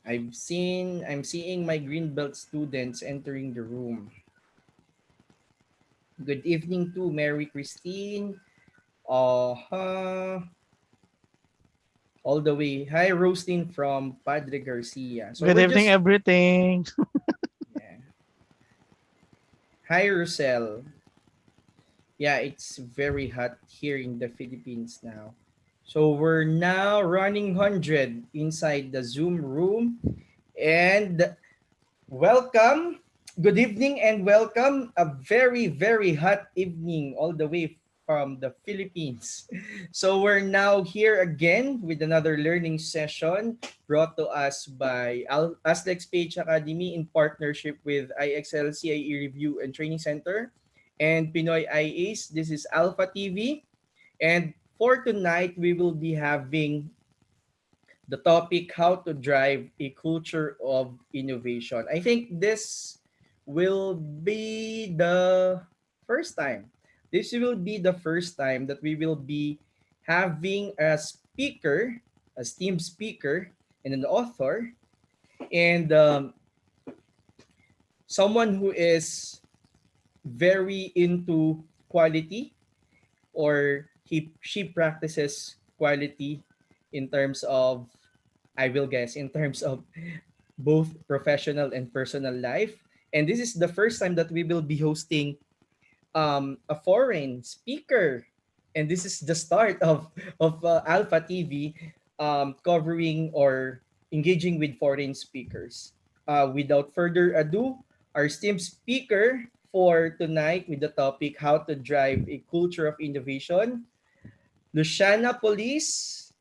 I'm seeing my green belt students entering the room. Good evening to Mary Christine. All the way. Hi, Roasting from Padre Garcia. So Good we're evening, just, everything. yeah. Hi, Rosel. Yeah, it's very hot here in the Philippines now. So we're now running 100 inside the Zoom room. And welcome. Good evening and welcome. A very, very hot evening all the way from the Philippines. So we're now here again with another learning session brought to us by Aslex Page Academy in partnership with IXL CIE Review and Training Center and Pinoy IAs. This is Alpha TV. And for tonight, we will be having the topic how to drive a culture of innovation. I think this will be the first time. This will be the first time that we will be having a speaker, a STEAM speaker, and an author, and someone who is very into quality or she practices quality in terms of, I will guess, in terms of both professional and personal life. And this is the first time that we will be hosting a foreign speaker. And this is the start of Alpha TV covering or engaging with foreign speakers. Without further ado, our esteemed speaker for tonight with the topic how to drive a culture of innovation, Luciana Paulise,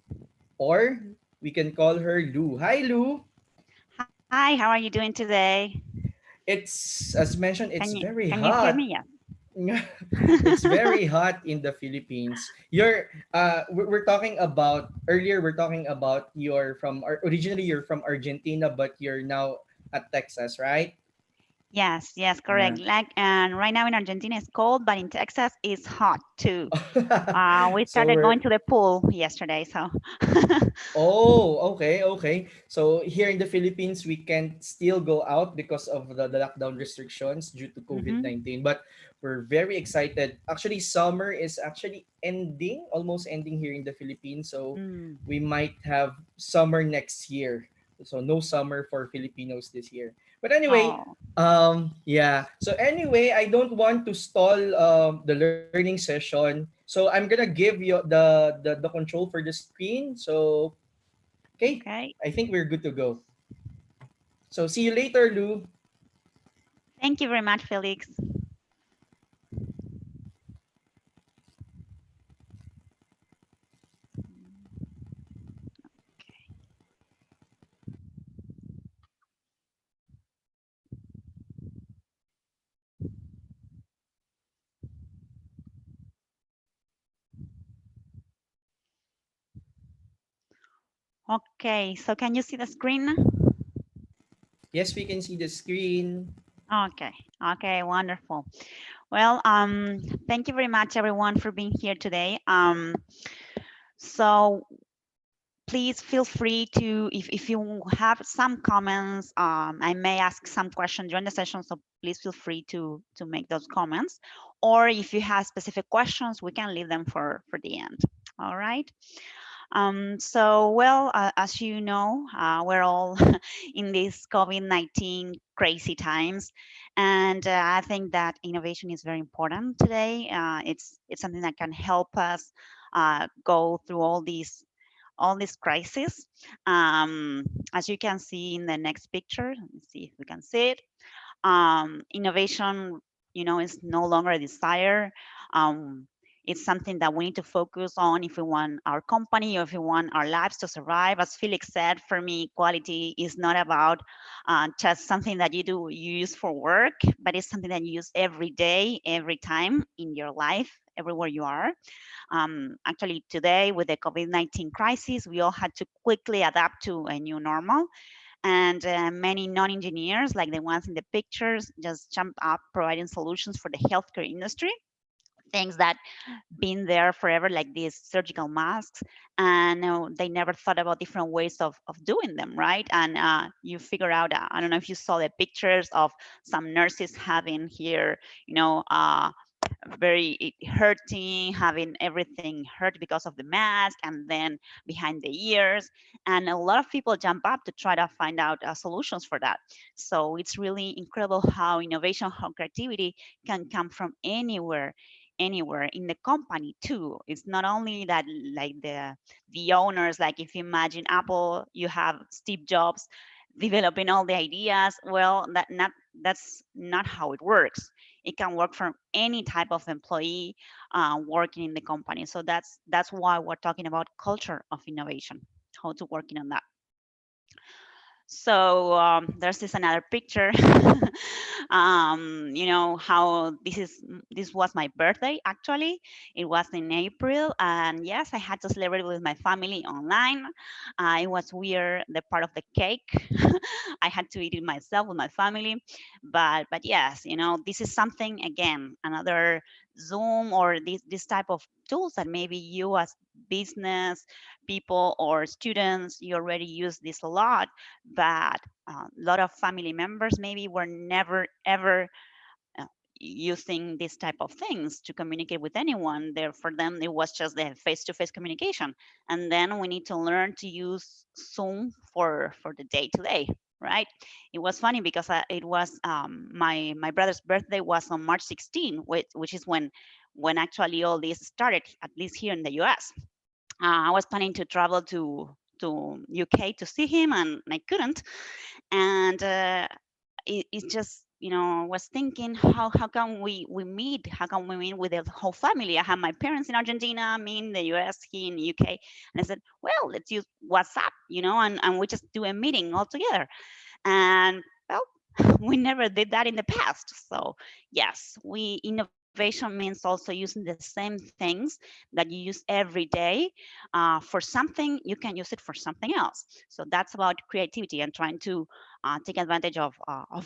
or we can call her Lou. Hi, Lou. Hi, how are you doing today? It's, as mentioned, it's very Can you hear hot. me? Yeah. It's very hot in the Philippines. We're talking about earlier. We're talking about originally you're from Argentina, but you're now at Texas, right? Yes, Yeah. correct. Like, and right now in Argentina it's cold, but in Texas it's hot too. We So started we're going to the pool yesterday, so Oh, okay, okay. So here in the Philippines, we can still go out because of the lockdown restrictions due to hmm COVID-19. But we're very excited. Actually, summer is actually ending, almost ending here in the Philippines. So mm. we might have summer next year. So no summer for Filipinos this year. But anyway, Oh, yeah. So anyway, I don't want to stall the learning session. So I'm gonna give you the control for the screen. So okay, okay. I think we're good to go. So see you later, Lou. Thank you very much, Felix. Okay, so can you see the screen? Yes, we can see the screen. Okay, okay, wonderful. Well, thank you very much, everyone, for being here today. So please feel free to, if you have some comments, I may ask some questions during the session, so please feel free to make those comments. Or if you have specific questions, we can leave them for the end. All right. So, well, as you know, we're all in these COVID-19 crazy times, and I think that innovation is very important today. It's something that can help us go through all these crises. As you can see in the next picture, let me see if we can see it. Innovation, is no longer a desire. Um, it's something that we need to focus on if we want our company or if we want our lives to survive. As Felix said, for me, quality is not about just something that you use for work, but it's something that you use every day, every time in your life, everywhere you are. Actually, today with the COVID-19 crisis, we all had to quickly adapt to a new normal. And many non-engineers, like the ones in the pictures, just jumped up providing solutions for the healthcare industry. things that been there forever, like these surgical masks, and they never thought about different ways of doing them, right? And you figure out, I don't know if you saw the pictures of some nurses having here, you know, very hurting, having everything hurt because of the mask, and then behind the ears. And a lot of people jump up to try to find out solutions for that. So it's really incredible how innovation, how creativity can come from anywhere in the company too. It's not only that, like the owners, like if you imagine Apple, you have Steve Jobs developing all the ideas. Well, that's not how it works. It can work from any type of employee working in the company. So that's why we're talking about culture of innovation, how to working on that. So there's this another picture. You know how this was my birthday actually. It was in April, and yes, I had to celebrate with my family online. It was weird, the part of the cake. I had to eat it myself with my family, but yes, you know, this is something, again, another Zoom or this type of tools that maybe you as business people or students, you already use this a lot, but a lot of family members maybe were never ever uh, using this type of things to communicate with anyone. There, for them, it was just the face-to-face communication. And then we need to learn to use Zoom for the day-to-day, right? It was funny because it was my brother's birthday was on March 16, which is when actually all this started, at least here in the US. I was planning to travel to UK to see him, and I couldn't. And it just, you know, was thinking, how can we meet? How can we meet with the whole family? I have my parents in Argentina, me in the US, he in the UK, and I said, well, let's use WhatsApp, you know, and we just do a meeting all together. And well, we never did that in the past. So yes, we innovation means also using the same things that you use every day for something. You can use it for something else. So that's about creativity and trying to take advantage of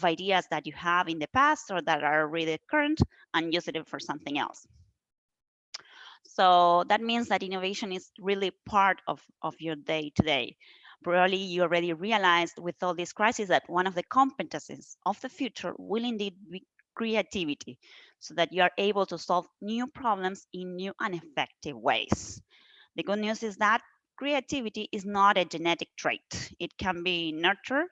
ideas that you have in the past or that are really current and use it for something else. So that means that innovation is really part of your day to day. Probably you already realized with all these crises that one of the competencies of the future will indeed be creativity, so that you are able to solve new problems in new and effective ways. The good news is that creativity is not a genetic trait. It can be nurtured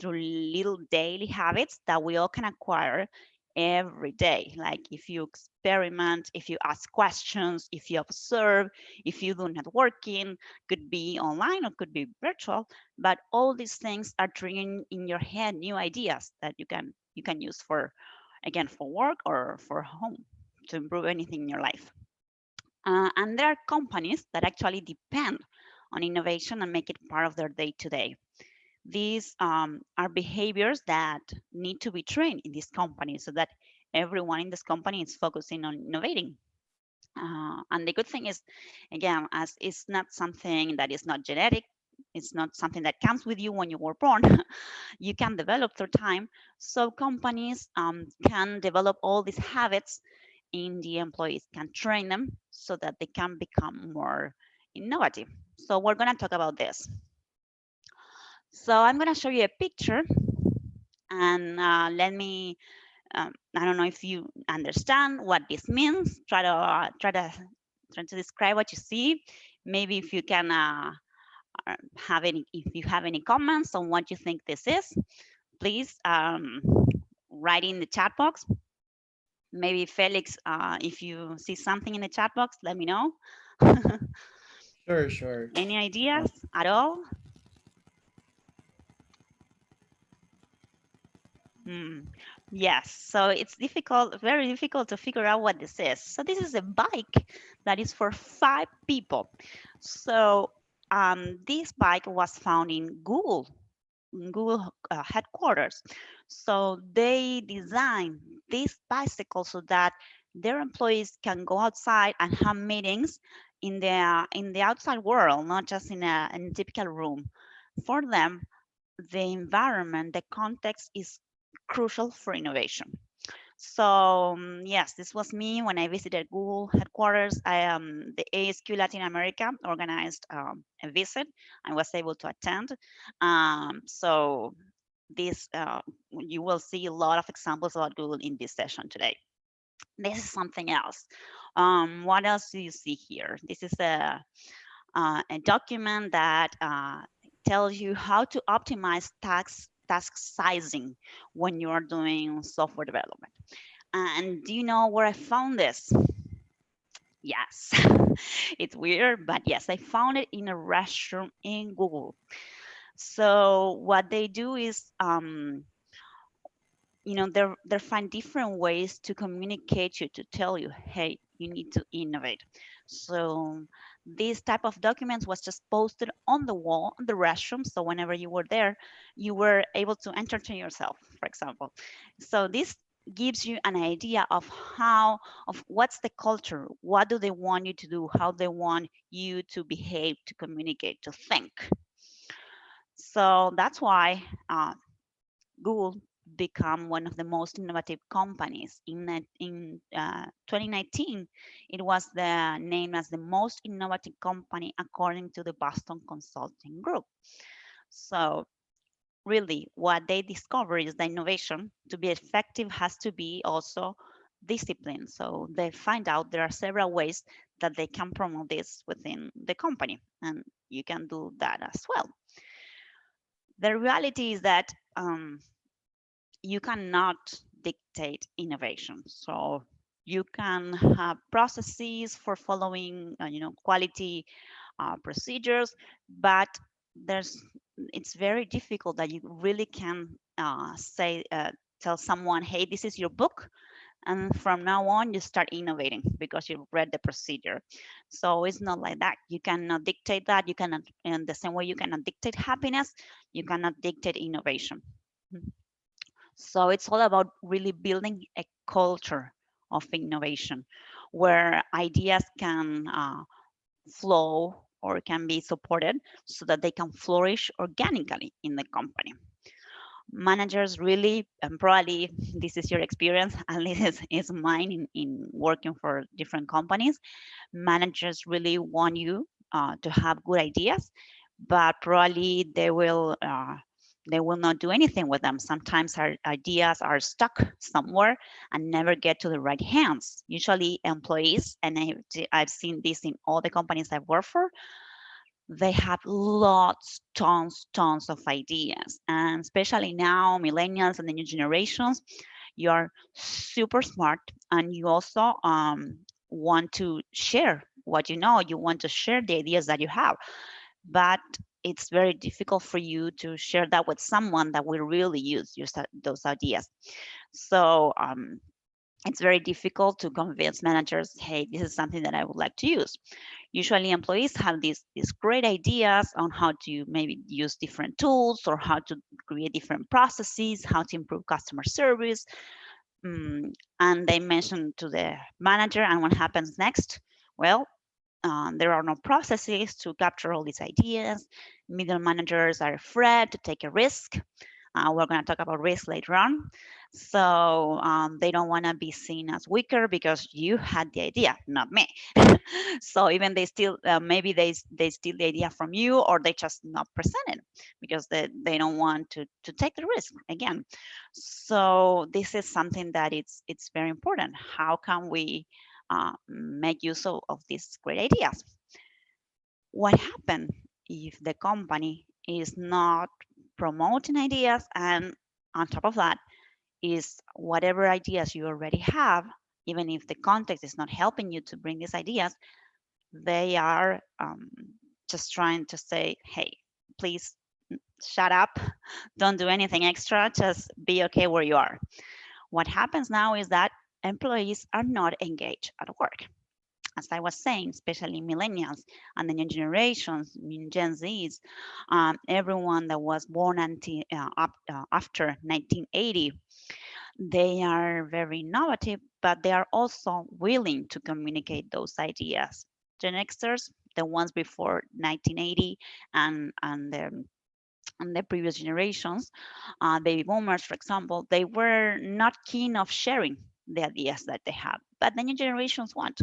through little daily habits that we all can acquire every day. Like if you experiment, if you ask questions, if you observe, if you do networking, could be online or could be virtual, but all these things are triggering in your head new ideas that you can use for, again, for work or for home, to improve anything in your life. And there are companies that actually depend on innovation and make it part of their day to day. These are behaviors that need to be trained in this company so that everyone in this company is focusing on innovating. And the good thing is, again, as it's not something that is not genetic, it's not something that comes with you when you were born. You can develop through time. So companies can develop all these habits in the employees, can train them so that they can become more innovative. So we're going to talk about this. So I'm going to show you a picture, and let me, I don't know if you understand what this means. Try to describe what you see. Maybe if you can if you have any comments on what you think this is, please write in the chat box. Maybe Felix, if you see something in the chat box, let me know. Sure, sure. Any ideas Uh, at all? Hmm. Yes, so it's difficult, very difficult to figure out what this is. So this is a bike that is for 5 people. So this bike was found in Google headquarters. So they designed this bicycle so that their employees can go outside and have meetings in the outside world, not just in a typical room. For them, the environment, the context is crucial for innovation. So yes, this was me when I visited Google headquarters. The ASQ Latin America organized a visit. I was able to attend. So this you will see a lot of examples about Google in this session today. This is something else. What else do you see here? This is a document that tells you how to optimize task sizing when you are doing software development. And do you know where I found this? Yes, it's weird, but yes, I found it in a restroom in Google. So what they do is they find different ways to communicate you, to tell you, hey, you need to innovate. So this type of documents was just posted on the wall in the restroom, so whenever you were there, you were able to entertain yourself, for example. So this gives you an idea of what's the culture, what do they want you to do, how they want you to behave, to communicate, to think. So that's why Google become one of the most innovative companies. In 2019, it was named as the most innovative company according to the Boston Consulting Group. So really, what they discover is that innovation, to be effective, has to be also discipline. So they find out there are several ways that they can promote this within the company, and you can do that as well. The reality is that you cannot dictate innovation. So you can have processes for following, quality procedures, but there's it's very difficult that you really can tell someone, hey, this is your book, and from now on you start innovating because you've read the procedure. So it's not like that. You cannot dictate that. You cannot, in the same way you cannot dictate happiness, you cannot dictate innovation. So it's all about really building a culture of innovation where ideas can flow or can be supported so that they can flourish organically in the company. Managers really, and probably this is your experience, at least is mine in working for different companies, managers really want you to have good ideas, but probably they will not do anything with them. Sometimes our ideas are stuck somewhere and never get to the right hands. Usually employees, and I've seen this in all the companies I've worked for, they have lots, tons of ideas. And especially now, millennials and the new generations, you are super smart and you also want to share what you know. You want to share the ideas that you have, but it's very difficult for you to share that with someone that will really use those ideas. So it's very difficult to convince managers, hey, this is something that I would like to use. Usually employees have these great ideas on how to maybe use different tools or how to create different processes, how to improve customer service. And they mention to the manager, and what happens next? Well, there are no processes to capture all these ideas. Middle managers are afraid to take a risk. We're going to talk about risk later on. So they don't want to be seen as weaker because you had the idea, not me. So even they still maybe they steal the idea from you, or they just not present it because they don't want to take the risk again. So this is something that it's very important. How can we make use of these great ideas? What happens if the company is not promoting ideas, and on top of that is whatever ideas you already have, even if the context is not helping you to bring these ideas, they are just trying to say, hey, please shut up, don't do anything extra, just be okay where you are. What happens now is that employees are not engaged at work. As I was saying, especially millennials and the new generations, Gen Zs, everyone that was born after 1980, they are very innovative, but they are also willing to communicate those ideas. Gen Xers, the ones before 1980 and the and the previous generations, baby boomers, for example, they were not keen of sharing the ideas that they have, but the new generations want.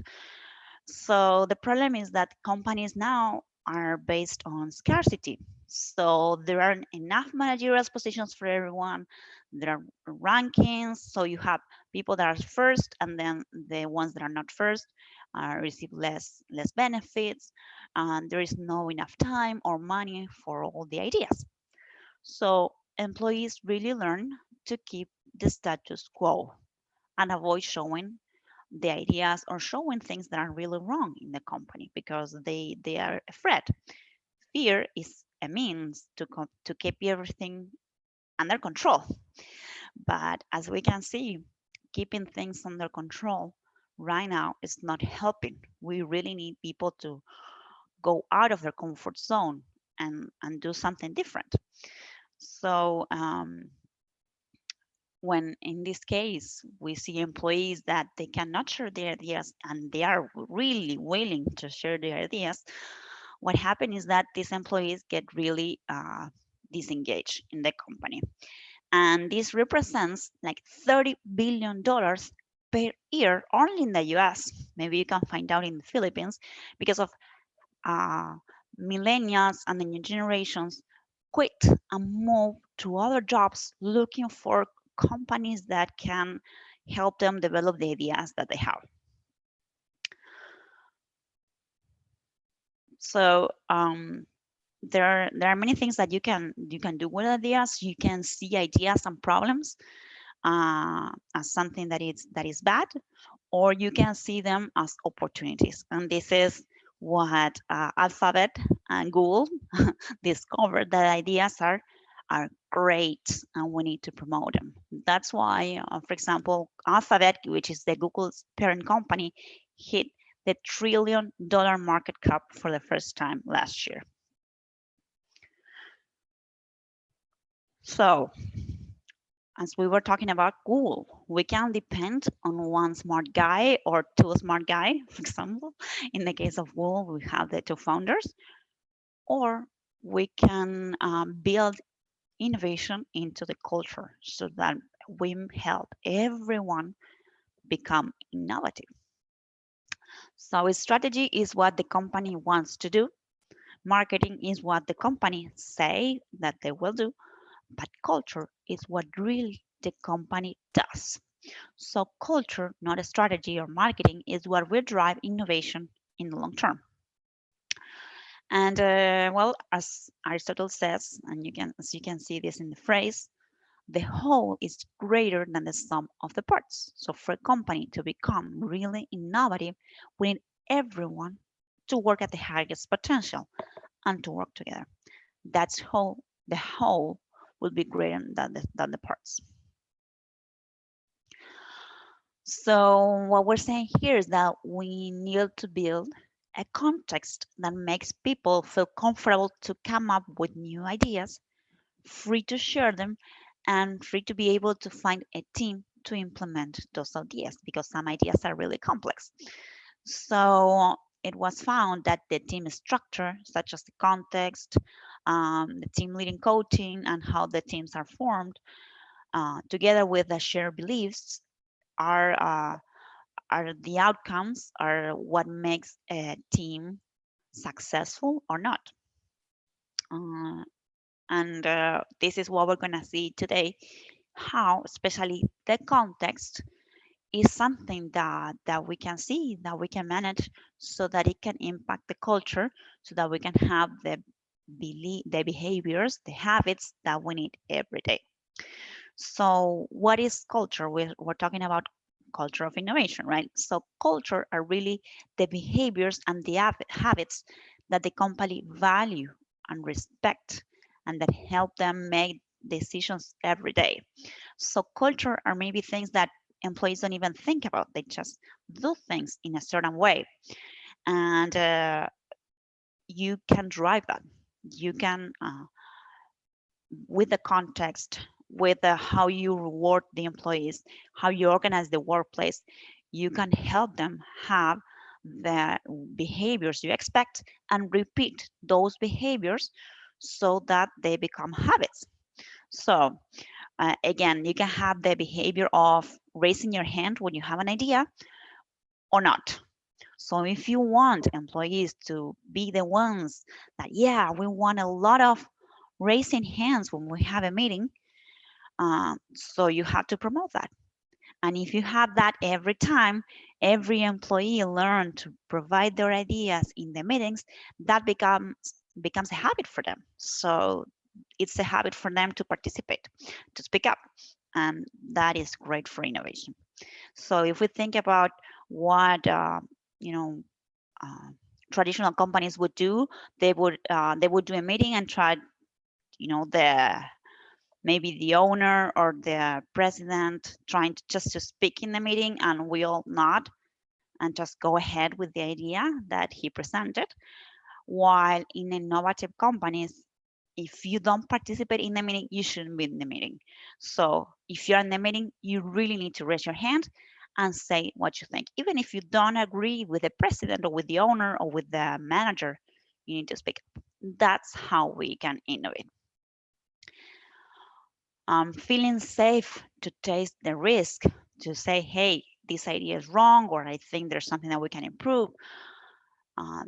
So the problem is that companies now are based on scarcity. So there aren't enough managerial positions for everyone. There are rankings. So you have people that are first, and then the ones that are not first receive less benefits. And there is no enough time or money for all the ideas. So employees really learn to keep the status quo and avoid showing the ideas or showing things that are really wrong in the company because they are afraid. Fear is a means to keep everything under control. But as we can see, keeping things under control right now is not helping. We really need people to go out of their comfort zone and do something different. So when in this case we see employees that they cannot share their ideas and they are really willing to share their ideas, what happens is that these employees get really disengaged in the company. And this represents like $30 billion per year only in the US. Maybe you can find out in the Philippines because of uh, millennials and the new generations quit and move to other jobs looking for companies that can help them develop the ideas that they have. So there are many things that you can do with ideas. You can see ideas and problems as something that is bad, or you can see them as opportunities. And this is what Alphabet and Google discovered, that ideas are great and we need to promote them. That's why, for example, Alphabet, which is the Google's parent company, hit the $1 trillion market cap for the first time last year. So as we were talking about Google, we can depend on one smart guy or two smart guy, for example. In the case of Google, we have the two founders, or we can build innovation into the culture so that we help everyone become innovative. So strategy is what the company wants to do. Marketing is what the company say that they will do, but culture is what really the company does. So culture, not a strategy or marketing, is what will drive innovation in the long term. And well, as Aristotle says, and as you can see this in the phrase, the whole is greater than the sum of the parts. So for a company to become really innovative, we need everyone to work at the highest potential and to work together. That's how the whole will be greater than the parts. So what we're saying here is that we need to build a context that makes people feel comfortable to come up with new ideas, free to share them, and free to be able to find a team to implement those ideas because some ideas are really complex. So it was found that the team structure, such as the context, the team leading coaching, and how the teams are formed, together with the shared beliefs, are uh, are the outcomes, are what makes a team successful or not. Uh, and this is what we're going to see today, how especially the context is something that we can see, that we can manage so that it can impact the culture, so that we can have the behaviors, the habits that we need every day. So what is culture? We're talking about culture of innovation, right? So culture are really the behaviors and the habits that the company value and respect and that help them make decisions every day. So culture are maybe things that employees don't even think about. They just do things in a certain way. And you can drive that. You can with the context, with how you reward the employees, how you organize the workplace, you can help them have the behaviors you expect and repeat those behaviors so that they become habits. So again, you can have the behavior of raising your hand when you have an idea or not. So if you want employees to be the ones that, yeah, we want a lot of raising hands when we have a meeting, so you have to promote that. And if you have that every time, every employee learn to provide their ideas in the meetings, that becomes a habit for them. So it's a habit for them to participate, to speak up, and that is great for innovation. So if we think about what you know uh, traditional companies would do, they would do a meeting and try, the maybe the owner or the president trying to just to speak in the meeting, and we all nod and just go ahead with the idea that he presented. While in innovative companies, if you don't participate in the meeting, you shouldn't be in the meeting. So if you're in the meeting, you really need to raise your hand and say what you think. Even if you don't agree with the president or with the owner or with the manager, you need to speak up. That's how we can innovate. Feeling safe to take the risk, to say, hey, this idea is wrong, or I think there's something that we can improve.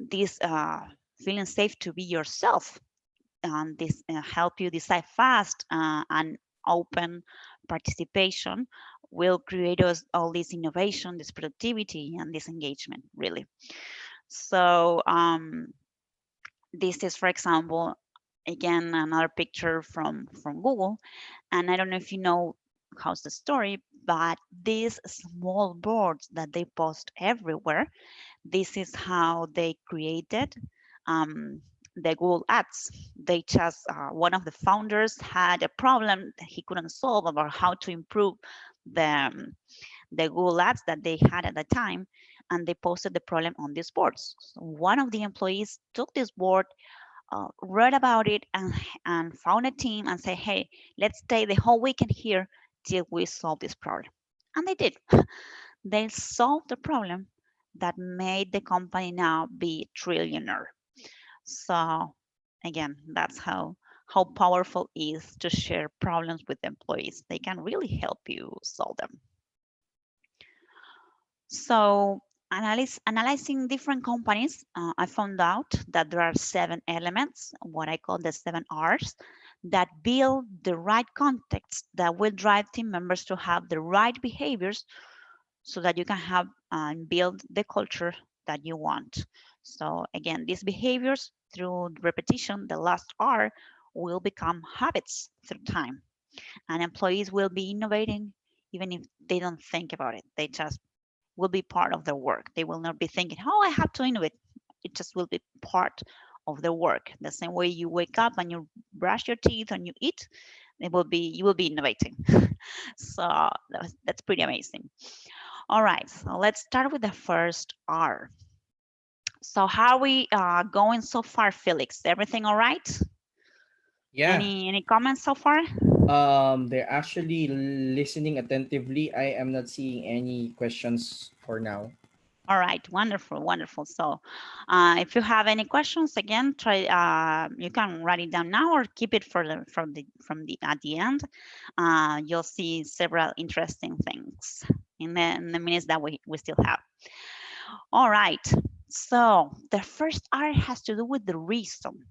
This feeling safe to be yourself, this help you decide fast, and open participation will create us all this innovation, this productivity, and this engagement, really. So this is, for example, again, another picture from Google. And I don't know if you know how's the story, but these small boards that they post everywhere, this is how they created the Google Ads. They just, one of the founders had a problem that he couldn't solve about how to improve the Google Ads that they had at the time, and they posted the problem on these boards. So one of the employees took this board, read about it, and found a team and say, hey, let's stay the whole weekend here till we solve this problem. And they did. They solved the problem that made the company now be trillionaire. So again, that's how powerful it is to share problems with employees. They can really help you solve them. So analyzing different companies, I found out that there are 7 elements, what I call the 7 R's, that build the right context that will drive team members to have the right behaviors so that you can have and build the culture that you want. So again, these behaviors through repetition, the last R, will become habits through time. And employees will be innovating even if they don't think about it. They just will be part of their work. They will not be thinking, oh, I have to innovate. It just will be part of their work. The same way you wake up and you brush your teeth and you eat, you will be innovating. So that's pretty amazing. All right, so let's start with the first R. So how are we going so far, Felix? Everything all right? Yeah. Any comments so far? They're actually listening attentively. I am not seeing any questions for now. All right, wonderful, wonderful. So, if you have any questions, again, try. You can write it down now or keep it for from the at the end. You'll see several interesting things in the minutes that we still have. All right. So the first R has to do with the reason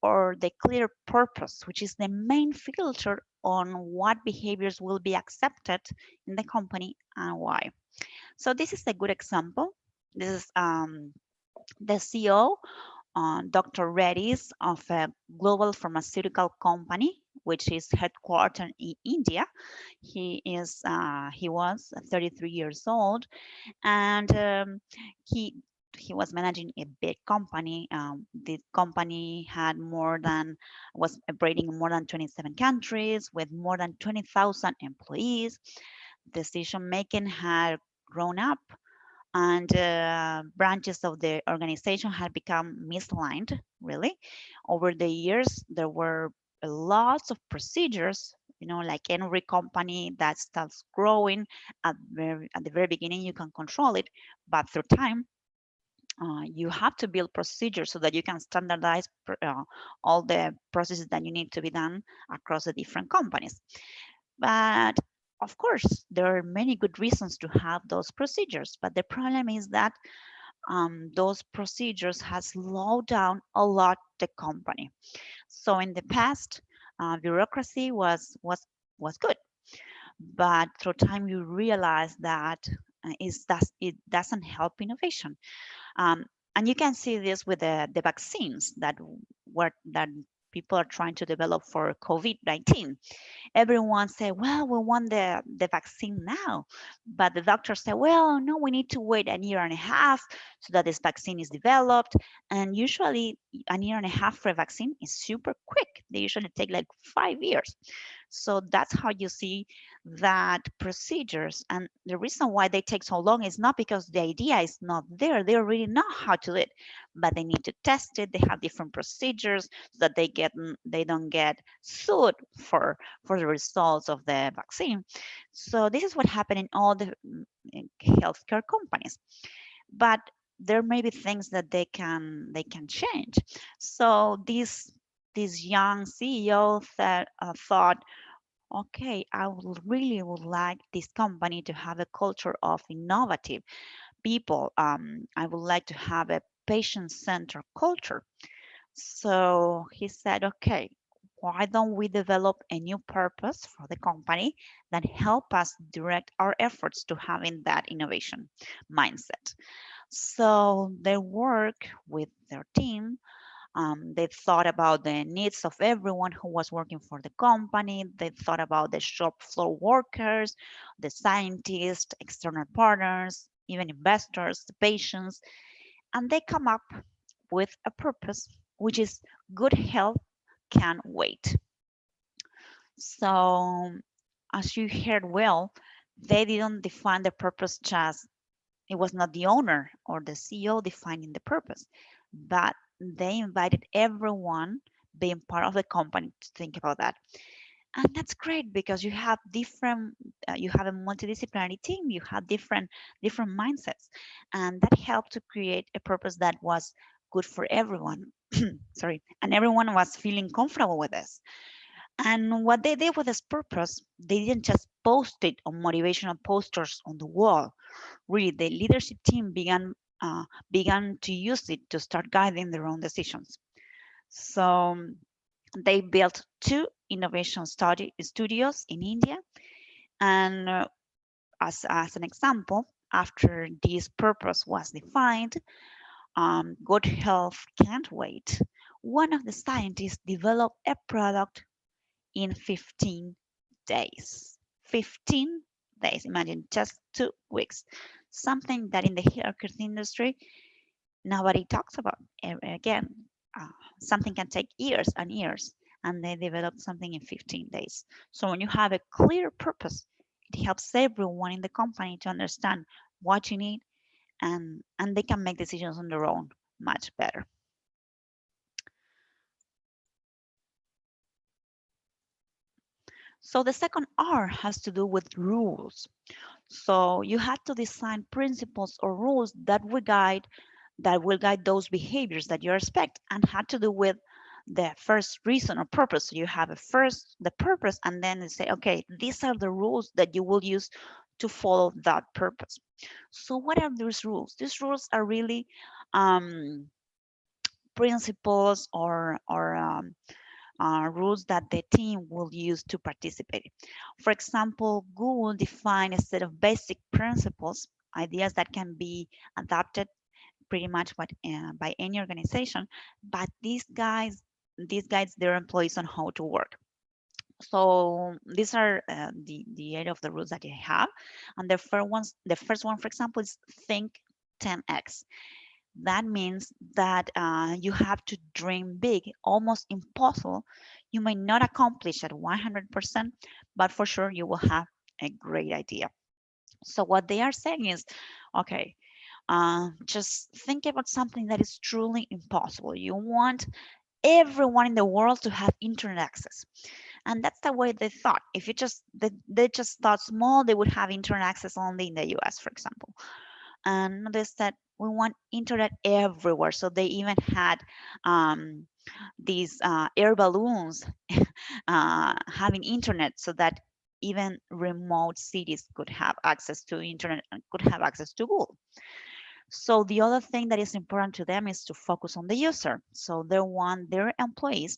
or the clear purpose, which is the main filter on what behaviors will be accepted in the company and why. So this is a good example. This is the CEO, Dr. Reddys, of a global pharmaceutical company, which is headquartered in India. He was 33 years old, and he he was managing a big company. The company had was operating in more than 27 countries with more than 20,000 employees. Decision making had grown up, and branches of the organization had become misaligned, really. Over the years, there were lots of procedures, like every company that starts growing, at the very beginning, you can control it, but through time, You have to build procedures so that you can standardize all the processes that you need to be done across the different companies. But of course, there are many good reasons to have those procedures. But the problem is that those procedures has slowed down a lot the company. So in the past, bureaucracy was good, but through time you realize that it doesn't help innovation. Um, and you can see this with the vaccines that people are trying to develop for COVID-19. Everyone say, well, we want the vaccine now. But the doctors say, well, no, we need to wait a year and a half so that this vaccine is developed. And usually a year and a half for a vaccine is super quick. They usually take like 5 years. So that's how you see that procedures. And the reason why they take so long is not because the idea is not there. They already know how to do it, but they need to test it. They have different procedures so that they don't get sued for the results of the vaccine. So this is what happened in all the healthcare companies. But there may be things that they can change. So this young CEO thought, okay, I would really would like this company to have a culture of innovative people. I would like to have a patient-centered culture. So he said, okay, why don't we develop a new purpose for the company that help us direct our efforts to having that innovation mindset? So they work with their team. They thought about the needs of everyone who was working for the company. They thought about the shop floor workers, the scientists, external partners, even investors, the patients, and they come up with a purpose, which is good health can wait. So, as you heard well, they didn't define the purpose just, it was not the owner or the CEO defining the purpose, but they invited everyone being part of the company to think about that. And that's great because you have a multidisciplinary team, you have different mindsets, and that helped to create a purpose that was good for everyone. Sorry, and everyone was feeling comfortable with this. And what they did with this purpose, they didn't just post it on motivational posters on the wall. Really, the leadership team began to use it to start guiding their own decisions. So they built two innovation studios in India. And as an example, after this purpose was defined, good health can't wait. One of the scientists developed a product in 15 days. 15 days, imagine just 2 weeks. Something that in the healthcare industry nobody talks about. Again, uh, something can take years and years, and they develop something in 15 days. So when you have a clear purpose, it helps everyone in the company to understand what you need, and they can make decisions on their own much better. So the second R has to do with rules. So you have to design principles or rules that will guide those behaviors that you expect, and had to do with the first reason or purpose. So you have the purpose, and then you say, okay, these are the rules that you will use to follow that purpose. So what are these rules? These rules are really um, principles or rules that the team will use to participate. For example, Google defined a set of basic principles, ideas that can be adapted pretty much by any organization, but these guides their employees on how to work. So these are the area of the rules that they have, and the first one, for example, is think 10x. That means that you have to dream big, almost impossible. You may not accomplish at 100%, but for sure you will have a great idea. So what they are saying is, okay, just think about something that is truly impossible. You want everyone in the world to have internet access. And that's the way they thought. If you just they just thought small, they would have internet access only in the US, for example. And they said, We want internet everywhere. So they even had um, these air balloons having internet so that even remote cities could have access to internet and could have access to Google. So the other thing that is important to them is to focus on the user. So they want their employees,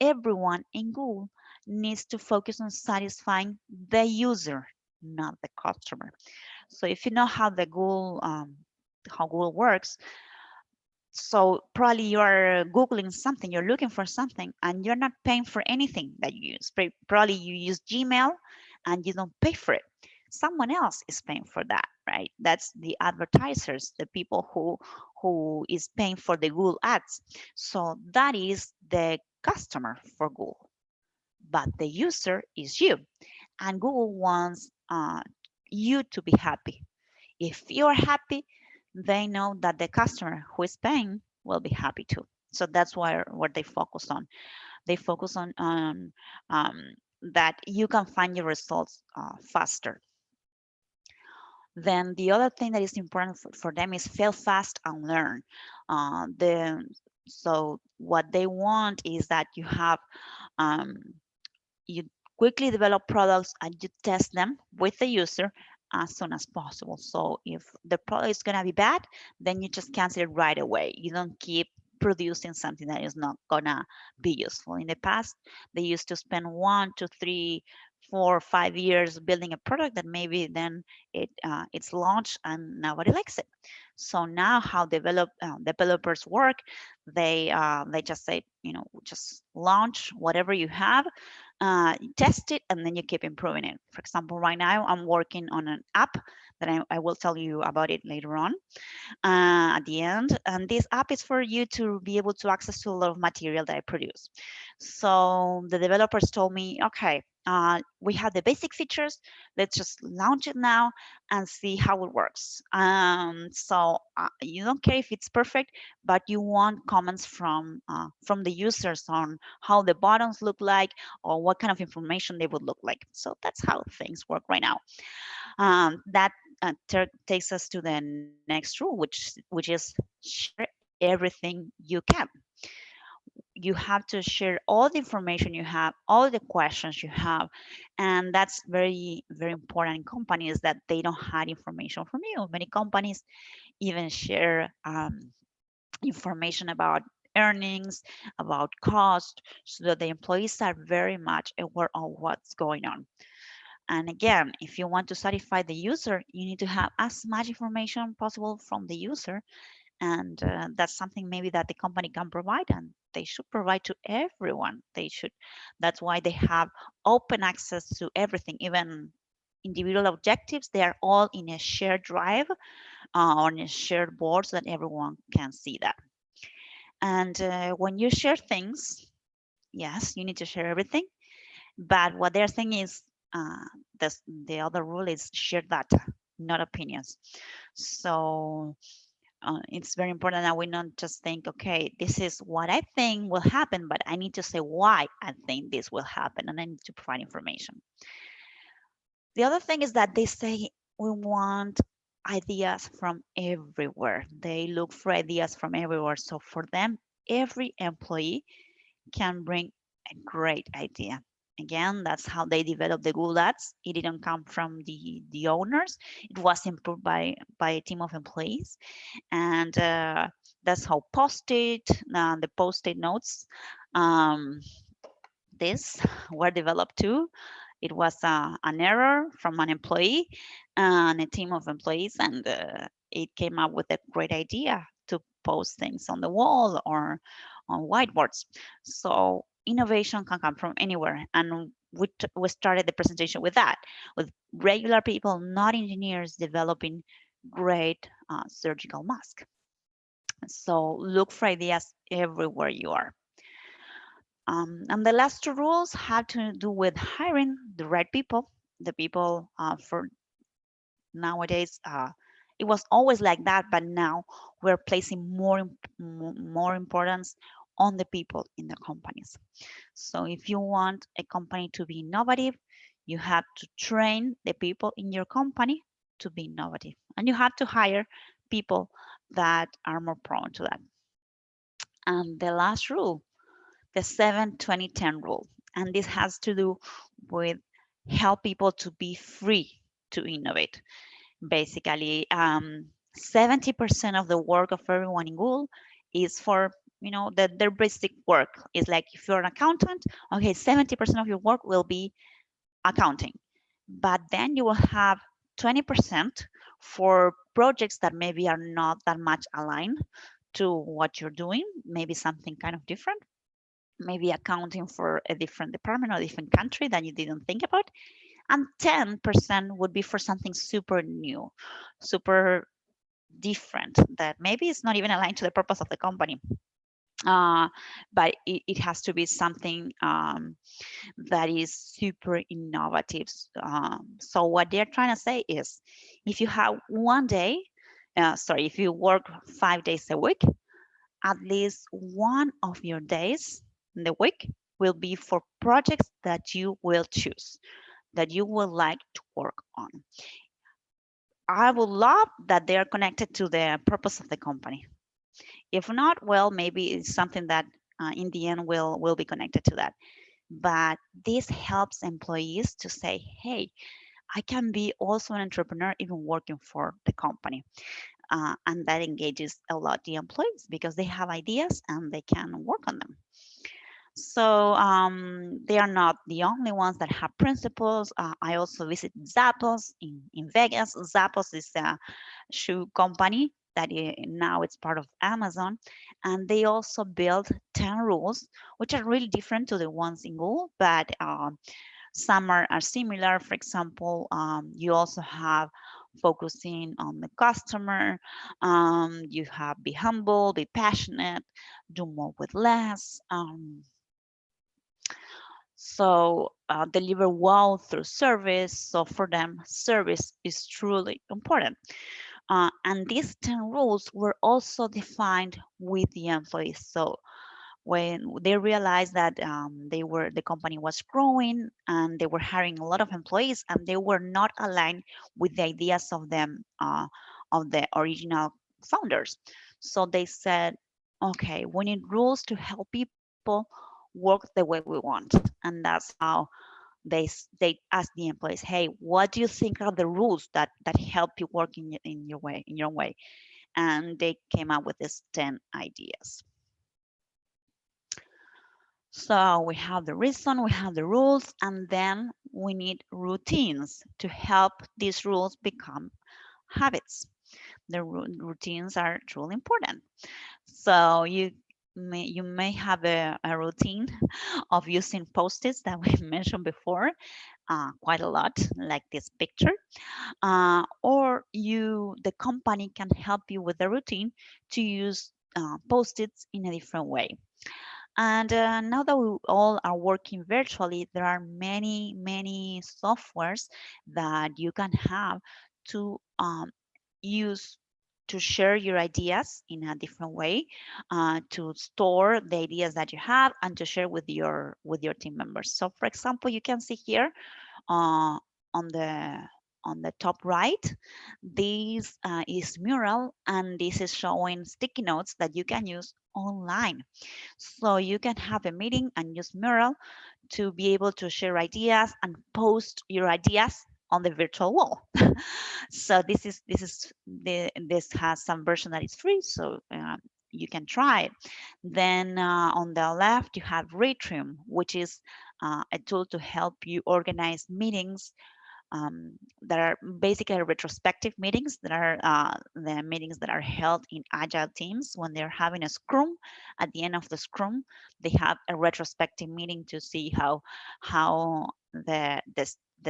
everyone in Google needs to focus on satisfying the user, not the customer. So if you know how Google works, so probably you're Googling something, you're looking for something, and you're not paying for anything that you use. Probably you use Gmail and you don't pay for it. Someone else is paying for that, right? That's the advertisers, the people who is paying for the Google ads. So that is the customer for Google, but the user is you, and Google wants you to be happy. If you're happy, they know that the customer who is paying will be happy too. So that's why what they focus on. They focus on um, that you can find your results faster. Then the other thing that is important for them is fail fast and learn. The so what they want is that um, you quickly develop products and you test them with the user as soon as possible. So if the product is going to be bad, then you just cancel it right away. You don't keep producing something that is not going to be useful. In the past, they used to spend 1 to 3, 4, 5 years building a product that maybe then it's launched and nobody likes it. So now how developers work, they just say, just launch whatever you have, test it, and then you keep improving it. For example, right now I'm working on an app that I will tell you about it later on at the end. And this app is for you to be able to access to a lot of material that I produce. So the developers told me, okay, we have the basic features. Let's just launch it now and see how it works. So you don't care if it's perfect, but you want comments from the users on how the buttons look like or what kind of information they would look like. So that's how things work right now. That takes us to the next rule, which is share everything you can. You have to share all the information you have, all the questions you have, and that's very, very important in companies that they don't hide information from you. Many companies even share information about earnings, about cost, so that the employees are very much aware of what's going on. And again, if you want to satisfy the user, you need to have as much information possible from the user. And that's something maybe that the company can provide, and they should provide to everyone. They should. That's why they have open access to everything, even individual objectives. They are all in a shared drive on a shared board so that everyone can see that. And when you share things, yes, you need to share everything. But what they're saying is uh, the other rule is share data, not opinions. So it's very important that we not just think, okay, this is what I think will happen, but I need to say why I think this will happen, and I need to provide information. The other thing is that they say we want ideas from everywhere. They look for ideas from everywhere. So for them, every employee can bring a great idea. Again, that's how they developed the Google Ads. It didn't come from the owners. It was improved by a team of employees, and that's how the Post-it notes, um, this were developed too. It was an error from an employee and a team of employees, and it came up with a great idea to post things on the wall or on whiteboards. So innovation can come from anywhere, and we started the presentation with that, with regular people, not engineers, developing great surgical masks. So look for ideas everywhere you are. And the last two rules have to do with hiring the right people. The people for nowadays, it was always like that, but now we're placing more importance on the people in the companies. So if you want a company to be innovative, you have to train the people in your company to be innovative, and you have to hire people that are more prone to that. And the last rule, the 7-20-10 rule. And this has to do with help people to be free to innovate. Basically, 70% of the work of everyone in Google is for, their basic work is like if you're an accountant, okay, 70% of your work will be accounting. But then you will have 20% for projects that maybe are not that much aligned to what you're doing, maybe something kind of different, maybe accounting for a different department or a different country that you didn't think about. And 10% would be for something super new, super different, that maybe it's not even aligned to the purpose of the company. Uh, but it has to be something that is super innovative. So what they're trying to say is, if you have one day, if you work 5 days a week, at least one of your days in the week will be for projects that you will choose, that you would like to work on. I would love that they are connected to the purpose of the company. If not, well, maybe it's something that in the end will be connected to that. But this helps employees to say, hey, I can be also an entrepreneur even working for the company. And that engages a lot the employees because they have ideas and they can work on them. So they are not the only ones that have principles. I also visit Zappos in Vegas. Zappos is a shoe company that now it's part of Amazon. And they also build 10 rules, which are really different to the ones in Google, but some are similar. For example, you also have focusing on the customer. You have be humble, be passionate, do more with less. Deliver well through service. So for them, service is truly important. And these 10 rules were also defined with the employees. So when they realized that the company was growing and they were hiring a lot of employees and they were not aligned with the ideas of them of the original founders. So they said, okay, we need rules to help people work the way we want. And that's how they ask the employees, hey, what do you think are the rules that help you work in your way? And they came up with these 10 ideas. So we have the reason, we have the rules, and then we need routines to help these rules become habits. The routines are truly important. So you may have a routine of using post-its that we mentioned before, quite a lot, like this picture, or the company can help you with the routine to use post-its in a different way. And now that we all are working virtually, there are many, many softwares that you can have to use to share your ideas in a different way, to store the ideas that you have and to share with your team members. So, for example, you can see here uh, on the top right, this is Mural, and this is showing sticky notes that you can use online. So you can have a meeting and use Mural to be able to share ideas and post your ideas on the virtual wall. So this has some version that is free, so you can try it. Then on the left you have Restroom, which is a tool to help you organize meetings that are basically retrospective meetings, that are the meetings that are held in agile teams when they're having a scrum. At the end of the scrum, they have a retrospective meeting to see how the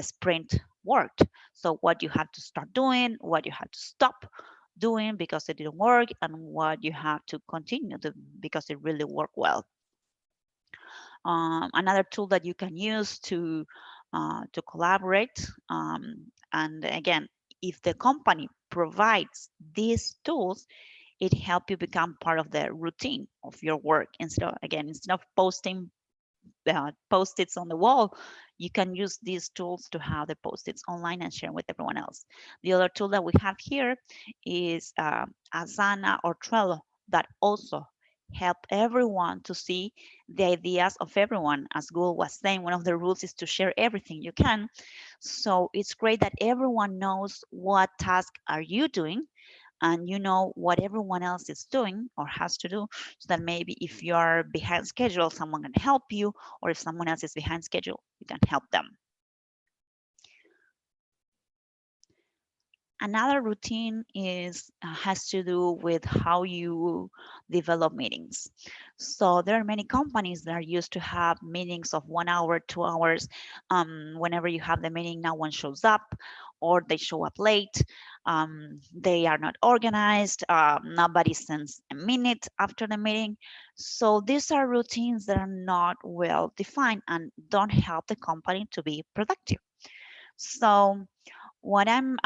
sprint worked. So what you have to start doing, what you have to stop doing because it didn't work, and what you have to continue to because it really worked well. Another tool that you can use to collaborate. And again, if the company provides these tools, it helps you become part of the routine of your work. Instead of posting post-its on the wall, you can use these tools to have the post-its online and share with everyone else. The other tool that we have here is Asana or Trello that also help everyone to see the ideas of everyone. As Google was saying, one of the rules is to share everything you can. So it's great that everyone knows what task are you doing, and you know what everyone else is doing or has to do, so that maybe if you're behind schedule, someone can help you, or if someone else is behind schedule, you can help them. Another routine is has to do with how you develop meetings. So there are many companies that are used to have meetings of 1 hour, 2 hours. Whenever you have the meeting, no one shows up, or they show up late. They are not organized. Nobody sends a minute after the meeting. So these are routines that are not well defined and don't help the company to be productive. So what I'm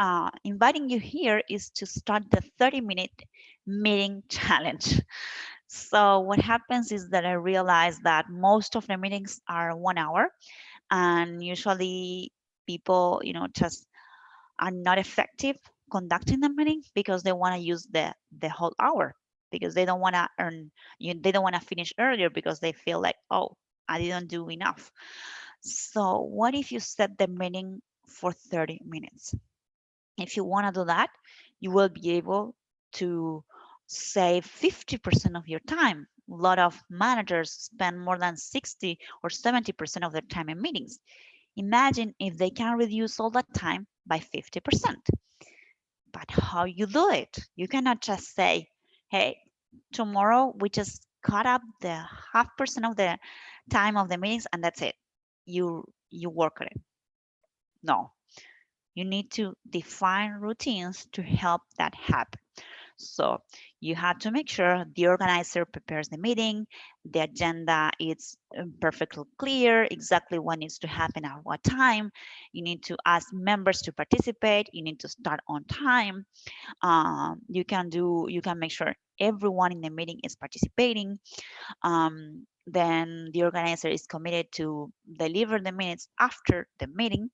inviting you here is to start the 30-minute meeting challenge. So what happens is that I realize that most of the meetings are 1 hour, and usually people, just are not effective conducting the meeting because they want to use the whole hour, because they don't want to they don't want to finish earlier because they feel like, oh, I didn't do enough. So what if you set the meeting for 30 minutes? If you want to do that, you will be able to save 50% of your time. A lot of managers spend more than 60 or 70% of their time in meetings. Imagine if they can reduce all that time by 50%. But how you do it? You cannot just say, hey, tomorrow we just cut up the half percent of the time of the meetings and that's it. You work on it. No, you need to define routines to help that happen. So you have to make sure the organizer prepares the meeting, the agenda is perfectly clear, exactly what needs to happen at what time. You need to ask members to participate. You need to start on time. You can make sure everyone in the meeting is participating. Then the organizer is committed to deliver the minutes after the meeting,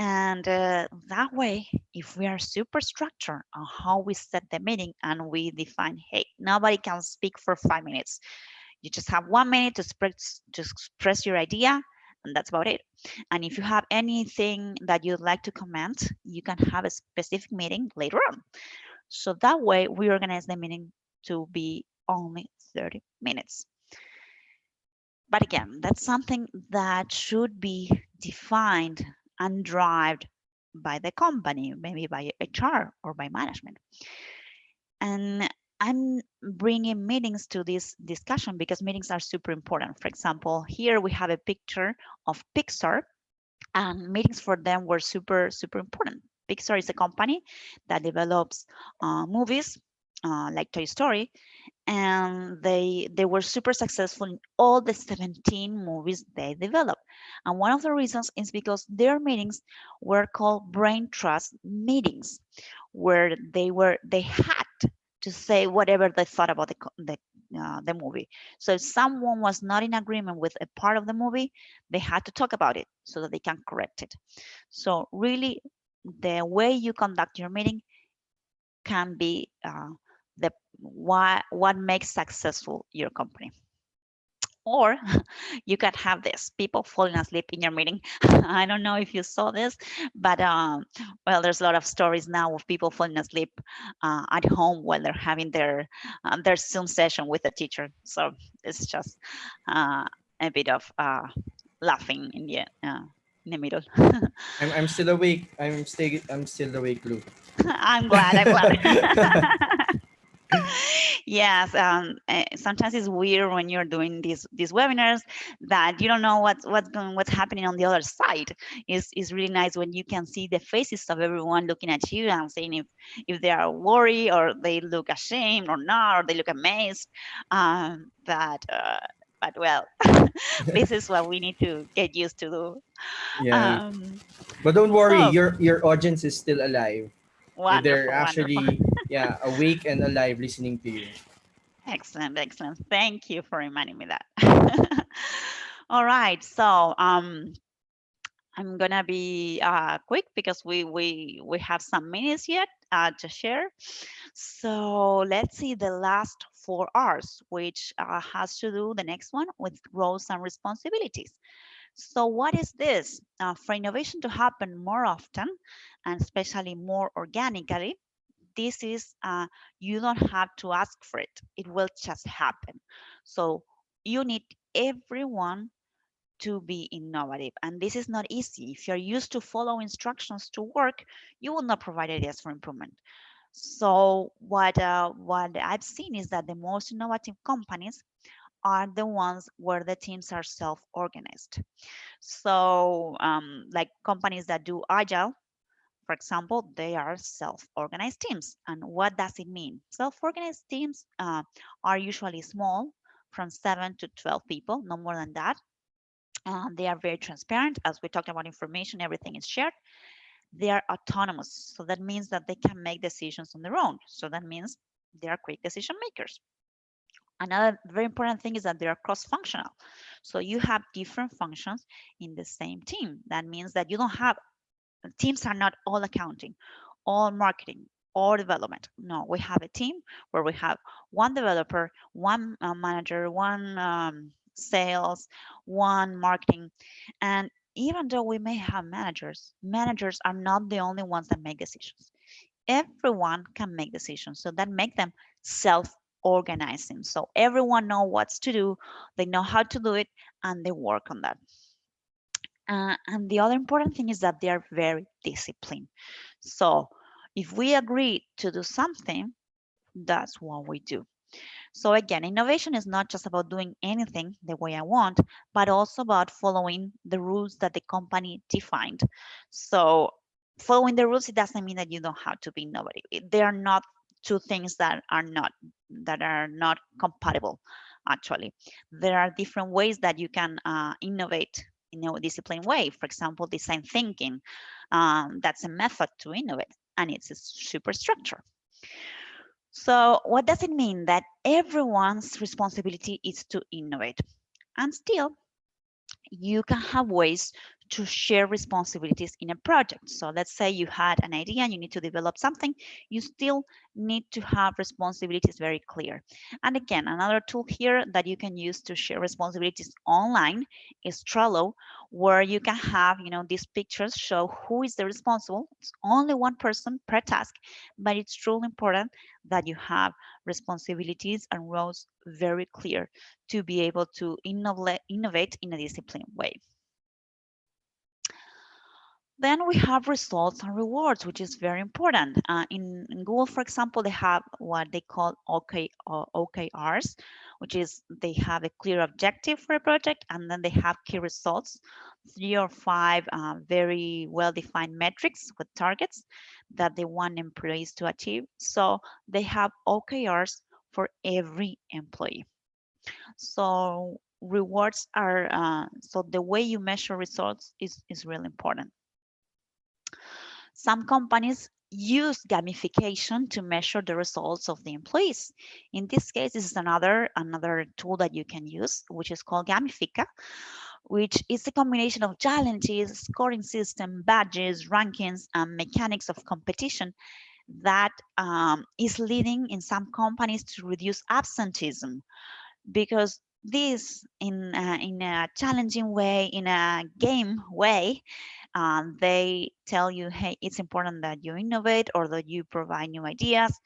and that way, if we are super structured on how we set the meeting and we define, hey, nobody can speak for 5 minutes. You just have 1 minute to express your idea, and that's about it. And if you have anything that you'd like to comment, you can have a specific meeting later on. So that way, we organize the meeting to be only 30 minutes. But again, that's something that should be defined and driven by the company, maybe by HR or by management. And I'm bringing meetings to this discussion because meetings are super important. For example, here we have a picture of Pixar, and meetings for them were super, super important. Pixar is a company that develops movies like Toy Story, and they were super successful in all the 17 movies they developed. And one of the reasons is because their meetings were called brain trust meetings, where they had to say whatever they thought about the movie. So if someone was not in agreement with a part of the movie, they had to talk about it so that they can correct it. So really, the way you conduct your meeting can be the what makes successful your company. Or you can have this people falling asleep in your meeting. I don't know if you saw this, but well, there's a lot of stories now of people falling asleep at home while they're having their Zoom session with a teacher. So it's just a bit of laughing in the middle. I'm still awake. I'm still awake, Lou. I'm glad. I'm glad. Yes, sometimes it's weird when you're doing these webinars that you don't know what's happening on the other side. Is really nice when you can see the faces of everyone looking at you and saying if they are worried or they look ashamed or not, or they look amazed. But well, this is what we need to get used to do. Yeah, Um, but don't worry, so your audience is still alive. They're wonderful, wonderful. actually, yeah, awake and alive listening to you. Excellent, excellent. Thank you for reminding me that. All right. So I'm gonna be quick because we have some minutes yet to share. So let's see the last 4 R's, which has to do the next one with roles and responsibilities. So what is this? For innovation to happen more often and especially more organically, this is you don't have to ask for it. It will just happen. So you need everyone to be innovative. And this is not easy. If you're used to follow instructions to work, you will not provide ideas for improvement. So what I've seen is that the most innovative companies are the ones where the teams are self-organized. So like companies that do agile, for example, they are self-organized teams. And what does it mean? Self-organized teams are usually small, from 7 to 12 people, no more than that. They are very transparent. As we talked about information, everything is shared. They are autonomous. So that means that they can make decisions on their own. So that means they are quick decision makers. Another very important thing is that they are cross-functional. So you have different functions in the same team. That means that you don't have teams are not all accounting, all marketing, or development. No, we have a team where we have one developer, one manager, one sales, one marketing. And even though we may have managers, managers are not the only ones that make decisions. Everyone can make decisions. So that make them self-organizing. So everyone know what's to do, they know how to do it, and they work on that. And the other important thing is that they are very disciplined. So if we agree to do something, that's what we do. So again, innovation is not just about doing anything the way I want, but also about following the rules that the company defined. So following the rules, it doesn't mean that you don't have to be innovative. They are not two things that are not compatible. Actually, there are different ways that you can innovate in a disciplined way. For example, design thinking. That's a method to innovate, and it's a superstructure. So what does it mean? That everyone's responsibility is to innovate. And still, you can have ways to share responsibilities in a project. So let's say you had an idea and you need to develop something, you still need to have responsibilities very clear. And again, another tool here that you can use to share responsibilities online is Trello, where you can have, these pictures show who is the responsible. It's only one person per task, but it's truly important that you have responsibilities and roles very clear to be able to innovate in a disciplined way. Then we have results and rewards, which is very important. In Google, for example, they have what they call OKRs, which is they have a clear objective for a project, and then they have key results, 3 or 5 very well-defined metrics with targets that they want employees to achieve. So they have OKRs for every employee. So rewards are, so the way you measure results is really important. Some companies use gamification to measure the results of the employees. In this case, this is another tool that you can use, which is called Gamifica, which is a combination of challenges, scoring system, badges, rankings, and mechanics of competition that is leading in some companies to reduce absenteeism, because this in a challenging way, in a game way, they tell you, hey, it's important that you innovate or that you provide new ideas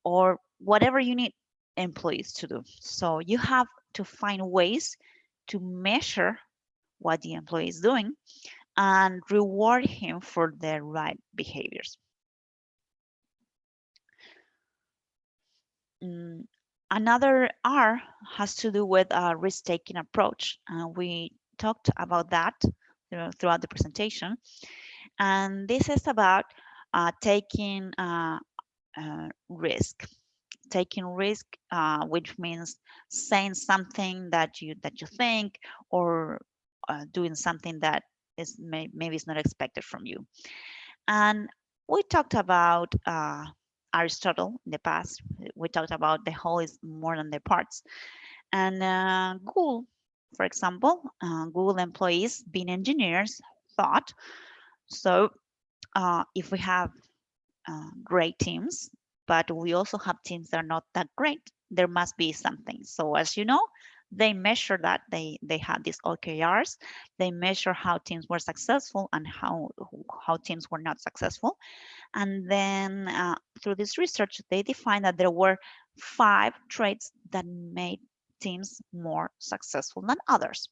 or whatever you need employees to do. So you have to find ways to measure what the employee is doing and reward him for the right behaviors. Mm, Another R has to do with a risk-taking approach. We talked about that throughout the presentation. And this is about taking risk. Taking risk, which means saying something that you think, or doing something that is maybe is not expected from you. And we talked about Aristotle in the past. We talked about the whole is more than the parts. And Google, for example, Google employees being engineers thought. So if we have great teams, but we also have teams that are not that great, there must be something. So as you know, they measure that they had these OKRs. They measure how teams were successful and how teams were not successful. And then through this research, they defined that there were 5 traits that made teams more successful than others.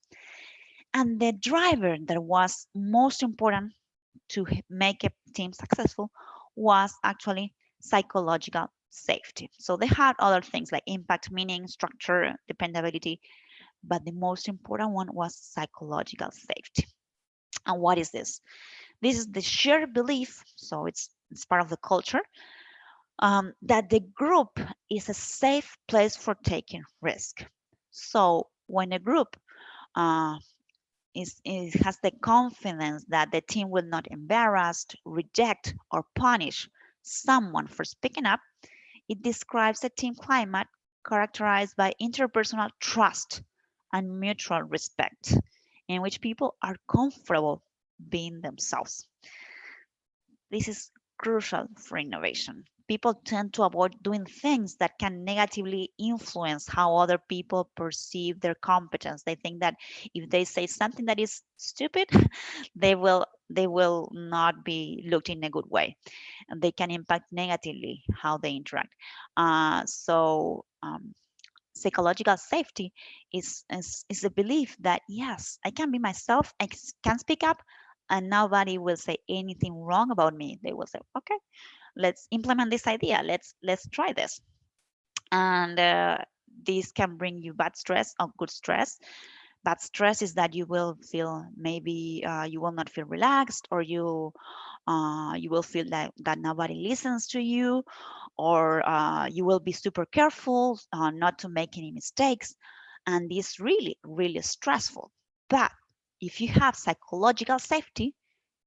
And the driver that was most important to make a team successful was actually psychological safety. So they had other things like impact, meaning, structure, dependability, but the most important one was psychological safety. And what is this? This is the shared belief, so it's part of the culture, that the group is a safe place for taking risk. So when a group uh, has the confidence that the team will not embarrass, reject, or punish someone for speaking up, it describes a team climate characterized by interpersonal trust and mutual respect, in which people are comfortable being themselves. This is crucial for innovation. People tend to avoid doing things that can negatively influence how other people perceive their competence. They think that if they say something that is stupid, they will not be looked in a good way, and they can impact negatively how they interact. Psychological safety is a belief that yes, I can be myself, can speak up, and nobody will say anything wrong about me. They will say, okay, let's implement this idea. Let's try this. And this can bring you bad stress or good stress. Bad stress is that you will feel maybe you will not feel relaxed, or you will feel that nobody listens to you, or you will be super careful not to make any mistakes. And this really, really stressful. But if you have psychological safety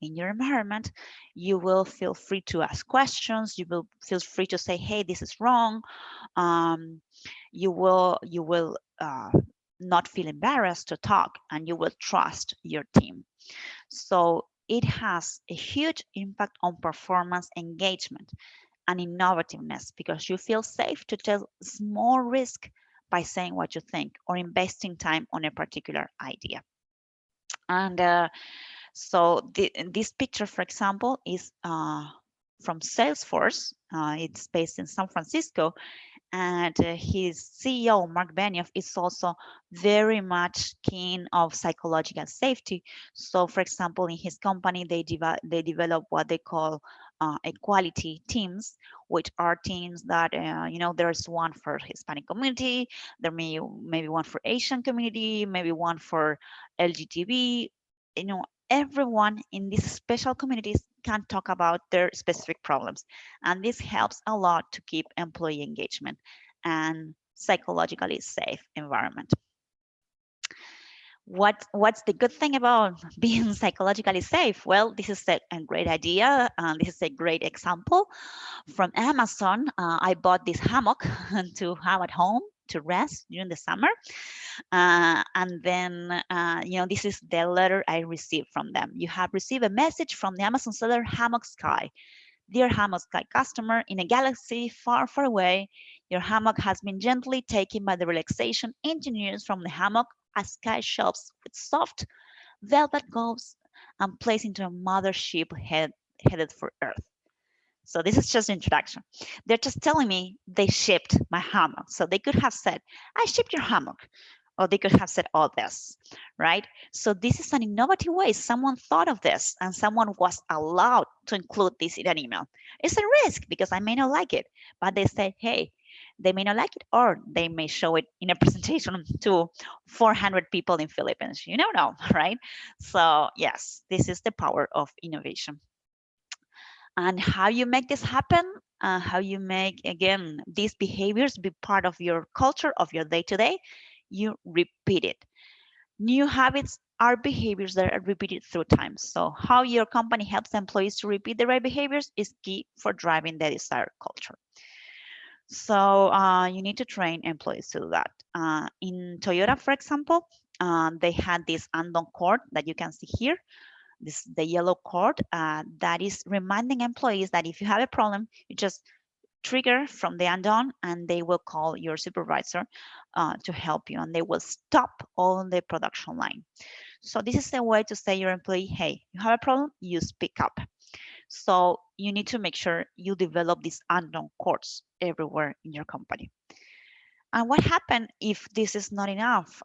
in your environment, you will feel free to ask questions. You will feel free to say, "Hey, this is wrong." Um, you will not feel embarrassed to talk, and you will trust your team. So it has a huge impact on performance, engagement, and innovativeness, because you feel safe to take small risk by saying what you think or investing time on a particular idea. And this picture, for example, is from Salesforce. It's based in San Francisco, and his CEO, Mark Benioff, is also very much keen of psychological safety. So, for example, in his company, they develop what they call equality teams, which are teams that there's one for Hispanic community, there maybe one for Asian community, maybe one for LGTB. You know, everyone in these special communities can talk about their specific problems, and this helps a lot to keep employee engagement and psychologically safe environment. What's the good thing about being psychologically safe? Well, this is a great idea. This is a great example from Amazon. I bought this hammock to have at home to rest during the summer. And then, this is the letter I received from them. You have received a message from the Amazon seller, Hammock Sky. Dear Hammock Sky customer, in a galaxy far, far away, your hammock has been gently taken by the relaxation engineers from the hammock as Sky shelves with soft velvet gloves and placed into a mothership headed for Earth. So this is just introduction. They're just telling me they shipped my hammock. So they could have said, I shipped your hammock. Or they could have said all this, right? So this is an innovative way. Someone thought of this and someone was allowed to include this in an email. It's a risk because I may not like it, but they say, hey, they may not like it, or they may show it in a presentation to 400 people in Philippines. You don't know, right? So yes, this is the power of innovation. And how you make this happen, how you make, again, these behaviors be part of your culture, of your day-to-day, you repeat it. New habits are behaviors that are repeated through time. So how your company helps employees to repeat the right behaviors is key for driving the desired culture. So you need to train employees to do that. In Toyota, for example, they had this andon cord that you can see here. This the yellow cord that is reminding employees that if you have a problem, you just trigger from the unknown and they will call your supervisor to help you, and they will stop on the production line. So this is a way to say your employee, hey, you have a problem, you speak up. So you need to make sure you develop these unknown cords everywhere in your company. And what happened if this is not enough?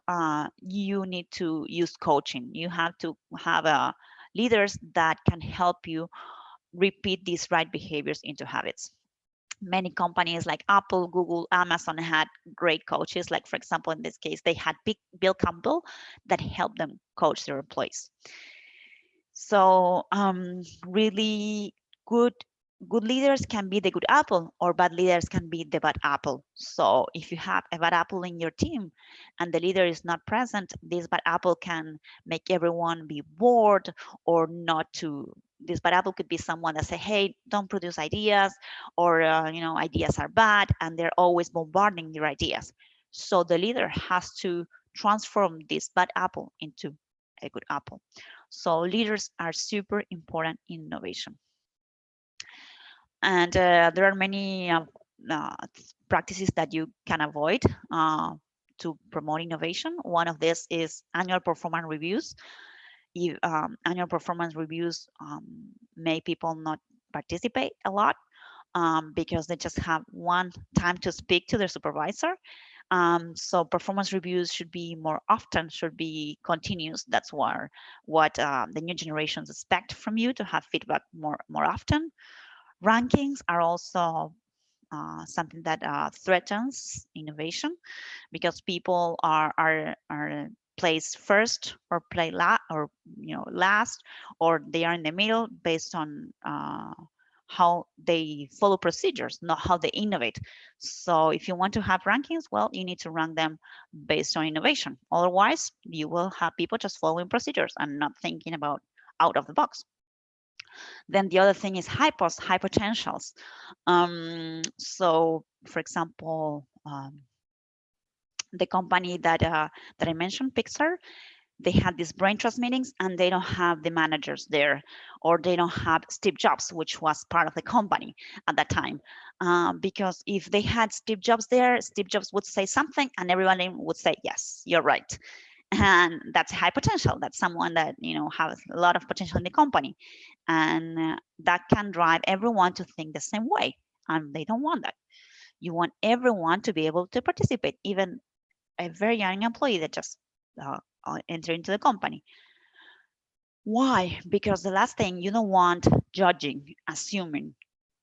You need to use coaching. You have to have leaders that can help you repeat these right behaviors into habits. Many companies like Apple, Google, Amazon had great coaches. Like, for example, in this case, they had Bill Campbell that helped them coach their employees. So really good good leaders can be the good apple, or bad leaders can be the bad apple. So if you have a bad apple in your team and the leader is not present, this bad apple can make everyone be bored or not to. This bad apple could be someone that say, hey, don't produce ideas, or ideas are bad, and they're always bombarding your ideas. So the leader has to transform this bad apple into a good apple. So leaders are super important in innovation. And there are many uh, practices that you can avoid to promote innovation. One of this is annual performance reviews. Annual performance reviews make people not participate a lot because they just have one time to speak to their supervisor. So performance reviews should be more often, should be continuous. That's what the new generations expect from you, to have feedback more often. Rankings are also something that threatens innovation, because people are placed first or play or last, or they are in the middle based on how they follow procedures, not how they innovate. So if you want to have rankings, well, you need to rank them based on innovation. Otherwise, you will have people just following procedures and not thinking about out of the box. Then the other thing is high potentials. So, for example, the company that I mentioned, Pixar, they had these brain trust meetings and they don't have the managers there, or they don't have Steve Jobs, which was part of the company at that time. Because if they had Steve Jobs there, Steve Jobs would say something and everyone would say, yes, you're right. And that's high potential. That's someone that has a lot of potential in the company, and that can drive everyone to think the same way. And they don't want that. You want everyone to be able to participate, even a very young employee that just enter into the company. Why? Because the last thing, you don't want judging, assuming,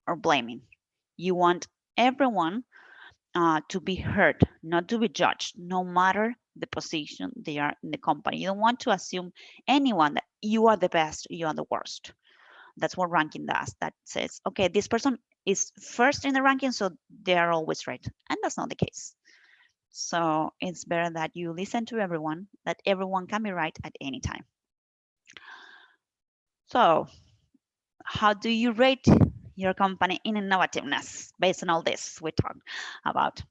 or blaming. You want everyone to be heard, not to be judged, no matter the position they are in the company. You don't want to assume anyone that you are the best, you are the worst. That's what ranking does. That says, okay, this person is first in the ranking, so they are always right. And that's not the case. So it's better that you listen to everyone, that everyone can be right at any time. So, how do you rate your company in innovativeness based on all this we talked about?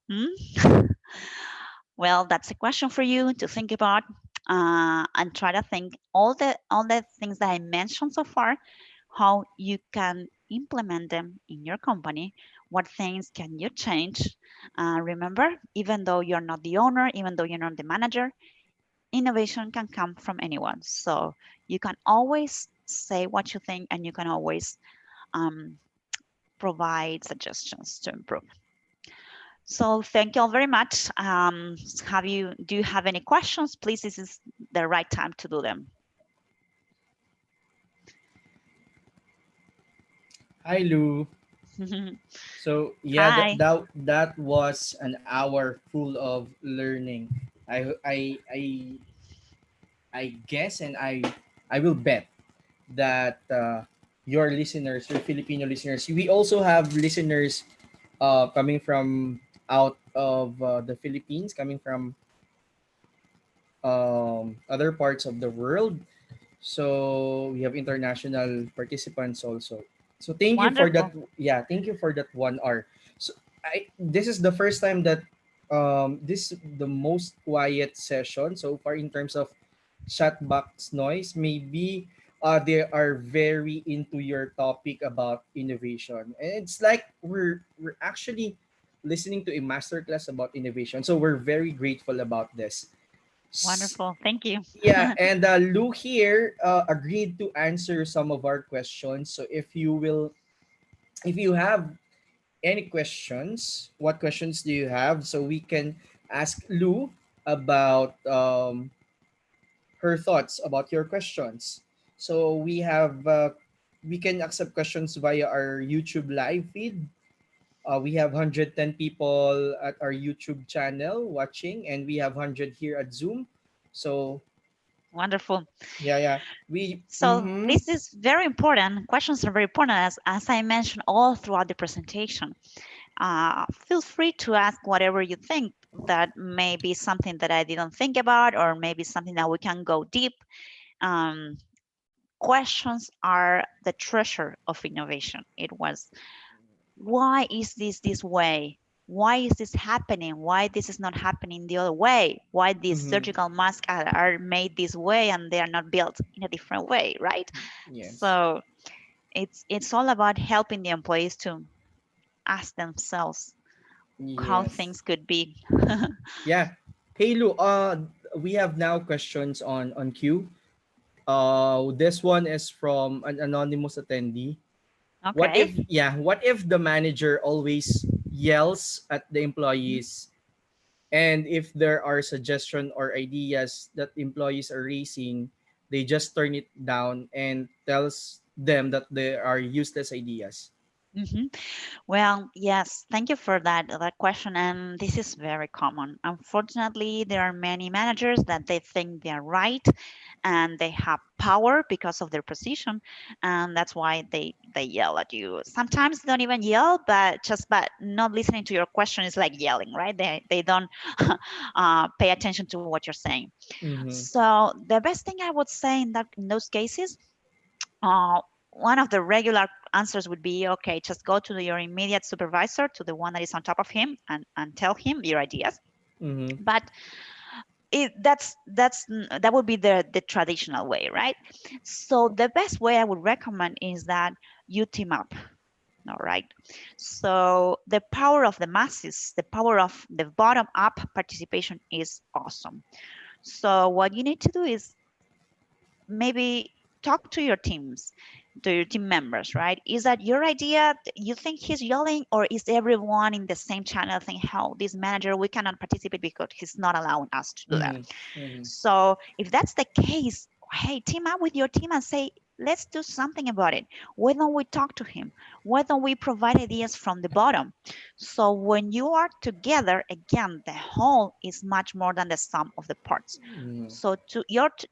Well, that's a question for you to think about, and try to think all the things that I mentioned so far, how you can implement them in your company. What things can you change? Remember, even though you're not the owner, even though you're not the manager, innovation can come from anyone. So you can always say what you think, and you can always um, provide suggestions to improve. So thank you all very much. Do you have any questions? Please, this is the right time to do them. Hi, Lou. So yeah, Hi. that was an hour full of learning. I guess, and I will bet that your listeners, your Filipino listeners, we also have listeners coming from out of the Philippines, coming from other parts of the world. So we have international participants also. So thank you for that. Wonderful. Yeah, thank you for that 1 hour. So this is the first time that this is the most quiet session so far in terms of chat box noise. Maybe they are very into your topic about innovation, and it's like we're actually listening to a masterclass about innovation. So we're very grateful about this. S- Wonderful. Thank you. yeah, and Lou here agreed to answer some of our questions. So if you have any questions, what questions do you have? So we can ask Lou about her thoughts about your questions. So we can accept questions via our YouTube live feed. We have 110 people at our YouTube channel watching, and we have 100 here at Zoom. So Wonderful. yeah, yeah, we So this is very important. Questions are very important, as I mentioned all throughout the presentation. Feel free to ask whatever you think that may be something that I didn't think about, or maybe something that we can go deep. Um, Questions are the treasure of innovation. It was, why is this way? Why is this happening? Why this is not happening the other way? Why these mm-hmm. surgical masks are made this way and they are not built in a different way, right? Yes, So it's all about helping the employees to ask themselves how yes, things could be. yeah. Hey Lou, we have now questions on queue. This one is from an anonymous attendee. Okay. What if the manager always yells at the Mhm. employees, and if there are suggestion or ideas that employees are raising, they just turn it down and tells them that they are useless ideas? Mhm. Well, yes, thank you for that question. And this is very common. Unfortunately, there are many managers that they think they're right and they have power because of their position, and that's why they yell at you. Sometimes they don't even yell, but just but not listening to your question is like yelling, right? They don't pay attention to what you're saying. Mm-hmm. So the best thing I would say in those cases, uh, one of the regular answers would be, okay, just go to your immediate supervisor, to the one that is on top of him, and tell him your ideas. Mm-hmm. But that would be the traditional way, right? So the best way I would recommend is that you team up. All right. So the power of the masses, the power of the bottom up participation is awesome. So what you need to do is maybe talk to your teams, to your team members, right? Is that your idea? You think he's yelling, or is everyone in the same channel saying, how this manager, we cannot participate because he's not allowing us to do that? Mm-hmm. Mm-hmm. So if that's the case, hey, team up with your team and say, let's do something about it. Why don't we talk to him? Why don't we provide ideas from the bottom? So when you are together, again, the whole is much more than the sum of the parts. Mm-hmm. So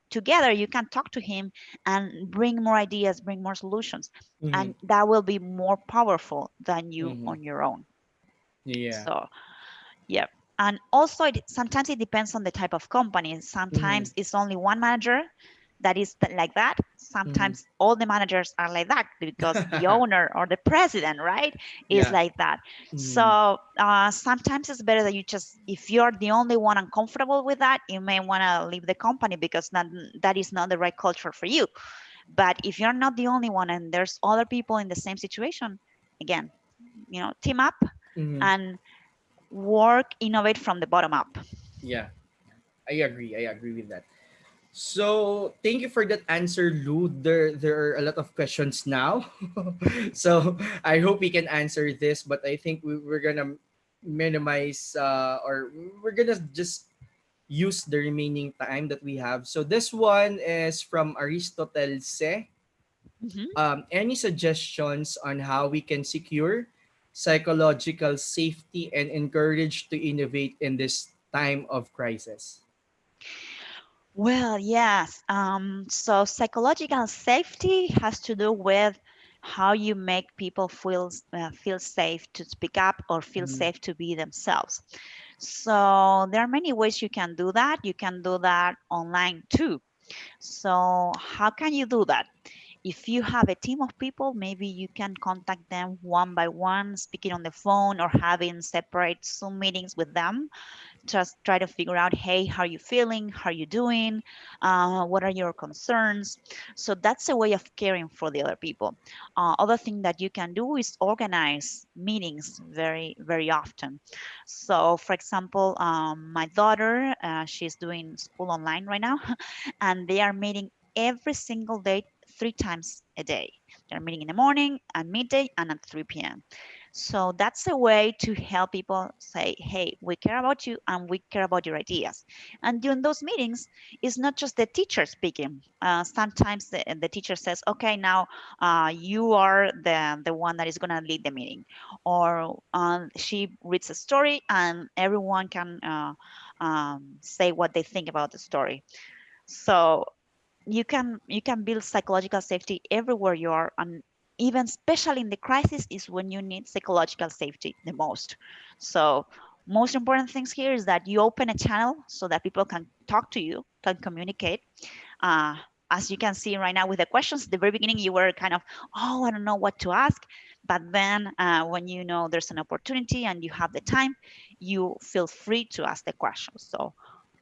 together, you can talk to him and bring more ideas, bring more solutions, Mm-hmm. and that will be more powerful than you Mm-hmm. on your own. Yeah. So yeah. And also, sometimes it depends on the type of company. Mm-hmm. Sometimes it's only one manager that is like that. Mm-hmm. Sometimes all the managers are like that because the owner or the president, right, is Yeah. like that. Mm-hmm. So sometimes it's better that you just, if you're the only one uncomfortable with that, you may want to leave the company because that is not the right culture for you. But if you're not the only one and there's other people in the same situation, again, team up Mm-hmm. and work, innovate from the bottom up. Yeah. I agree. I agree with that. So thank you for that answer, Lou. There are a lot of questions now, so I hope we can answer this. But I think we're gonna minimize or we're gonna just use the remaining time that we have. So this one is from Aristotle Se. Mhm. Any suggestions on how we can secure psychological safety and encourage to innovate in this time of crisis? Well, yes. So psychological safety has to do with how you make people feel safe to speak up or feel Mm-hmm. safe to be themselves. So there are many ways you can do that. You can do that online too. So how can you do that? if you have a team of people, maybe you can contact them one by one, speaking on the phone or having separate Zoom meetings with them. Just try to figure out, hey, how are you feeling, how are you doing, what are your concerns. So that's a way of caring for the other people. Other thing that you can do is organize meetings very very often. So for example, my daughter, she's doing school online right now, and they are meeting every single day, 3 times a day. They're meeting in the morning, at midday, and at 3 p.m. So that's a way to help people say, hey, we care about you and we care about your ideas. And during those meetings, it's not just the teacher speaking. Sometimes the teacher says, okay, now you are the one that is going to lead the meeting. Or she reads a story and everyone can say what they think about the story. So you can build psychological safety everywhere you are, and even especially in the crisis is when you need psychological safety the most. So most important things here is that you open a channel so that people can talk to you, can communicate. uh, as you can see right now with the questions, at the very beginning you were kind of, oh, I don't know what to ask. But then when you know there's an opportunity and you have the time, you feel free to ask the questions. So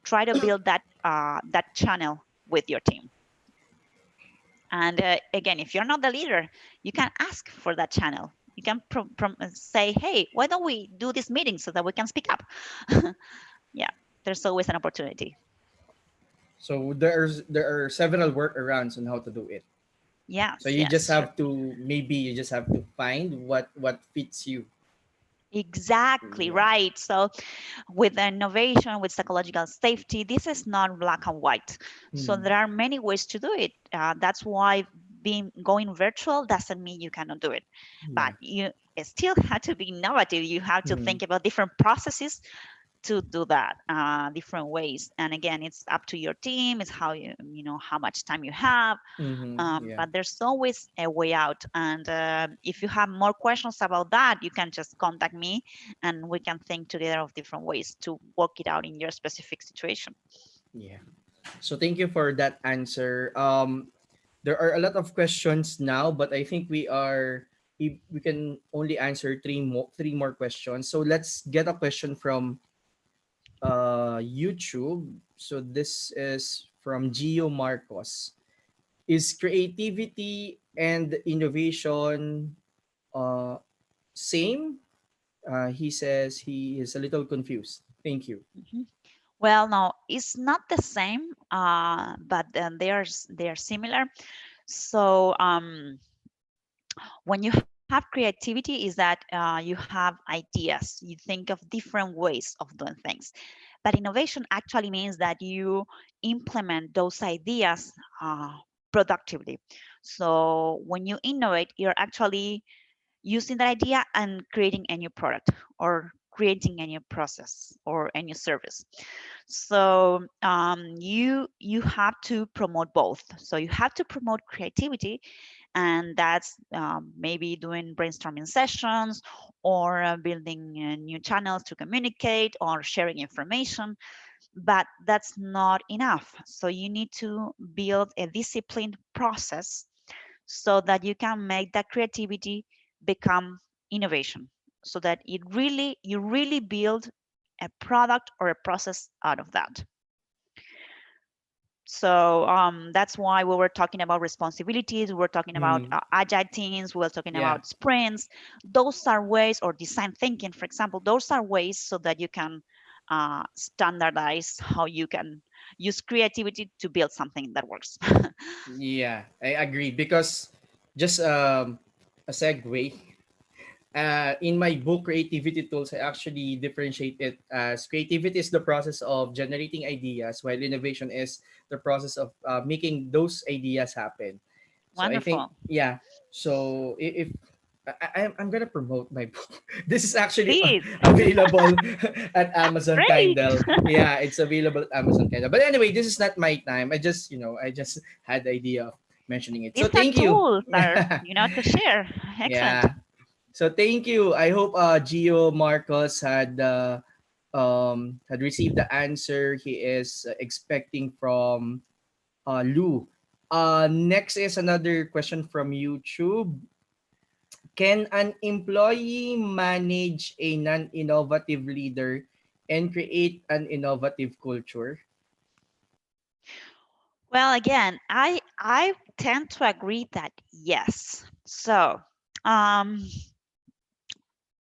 try to build that channel with your team. And again, if you're not the leader, you can ask for that channel. You can say, hey, why don't we do this meeting so that we can speak up? Yeah, there's always an opportunity. So there are several workarounds on how to do it. So Yes, you just yes, sure. have to, maybe you just have to find what fits you. Exactly Yeah. right. So with innovation, with psychological safety, this is not black and white. So Mm. there are many ways to do it. That's why being going virtual doesn't mean you cannot do it, but Yeah. you still have to be innovative. You have to Mm. think about different processes to do that, different ways. And again, it's up to your team. It's how you know how much time you have. Mm-hmm. Yeah. But there's always a way out. And if you have more questions about that, you can just contact me, and we can think together of different ways to work it out in your specific situation. Yeah. So thank you for that answer. There are a lot of questions now, but I think we can only answer three more questions. So let's get a question from YouTube. So this is from Gio Marcos. Is creativity and innovation uh same? He says he is a little confused. Thank you. Mhm. Well, no, it's not the same, but they are similar. So when you have creativity, is that you have ideas, you think of different ways of doing things. But innovation actually means that you implement those ideas productively. So when you innovate, you're actually using that idea and creating a new product, or creating a new process or a new service. So you have to promote both. So you have to promote creativity, and that's maybe doing brainstorming sessions, or building new channels to communicate, or sharing information. But that's not enough. So you need to build a disciplined process so that you can make that creativity become innovation, so that you really build a product or a process out of that. So that's why we were talking about responsibilities, we were talking about Mm. agile teams, we were talking Yeah. about sprints. Those are ways, or design thinking, for example, those are ways so that you can standardize how you can use creativity to build something that works. Yeah, I agree because just a segue. In my book Creativity Tools, I actually differentiate it as creativity is the process of generating ideas, while innovation is the process of making those ideas happen. So I think, Wonderful. yeah. So if I'm gonna promote my book. This is actually Please. available at Amazon Great. Kindle. Yeah, it's available at Amazon Kindle. But anyway, this is not my time. I just had the idea of mentioning it. So These are thank you. tools are, to share. Excellent. Yeah. So thank you. I hope Gio Marcos had received the answer he is expecting from Lou. Next is another question from YouTube. Can an employee manage a non-innovative leader and create an innovative culture? Well, again, I tend to agree that yes. So, um,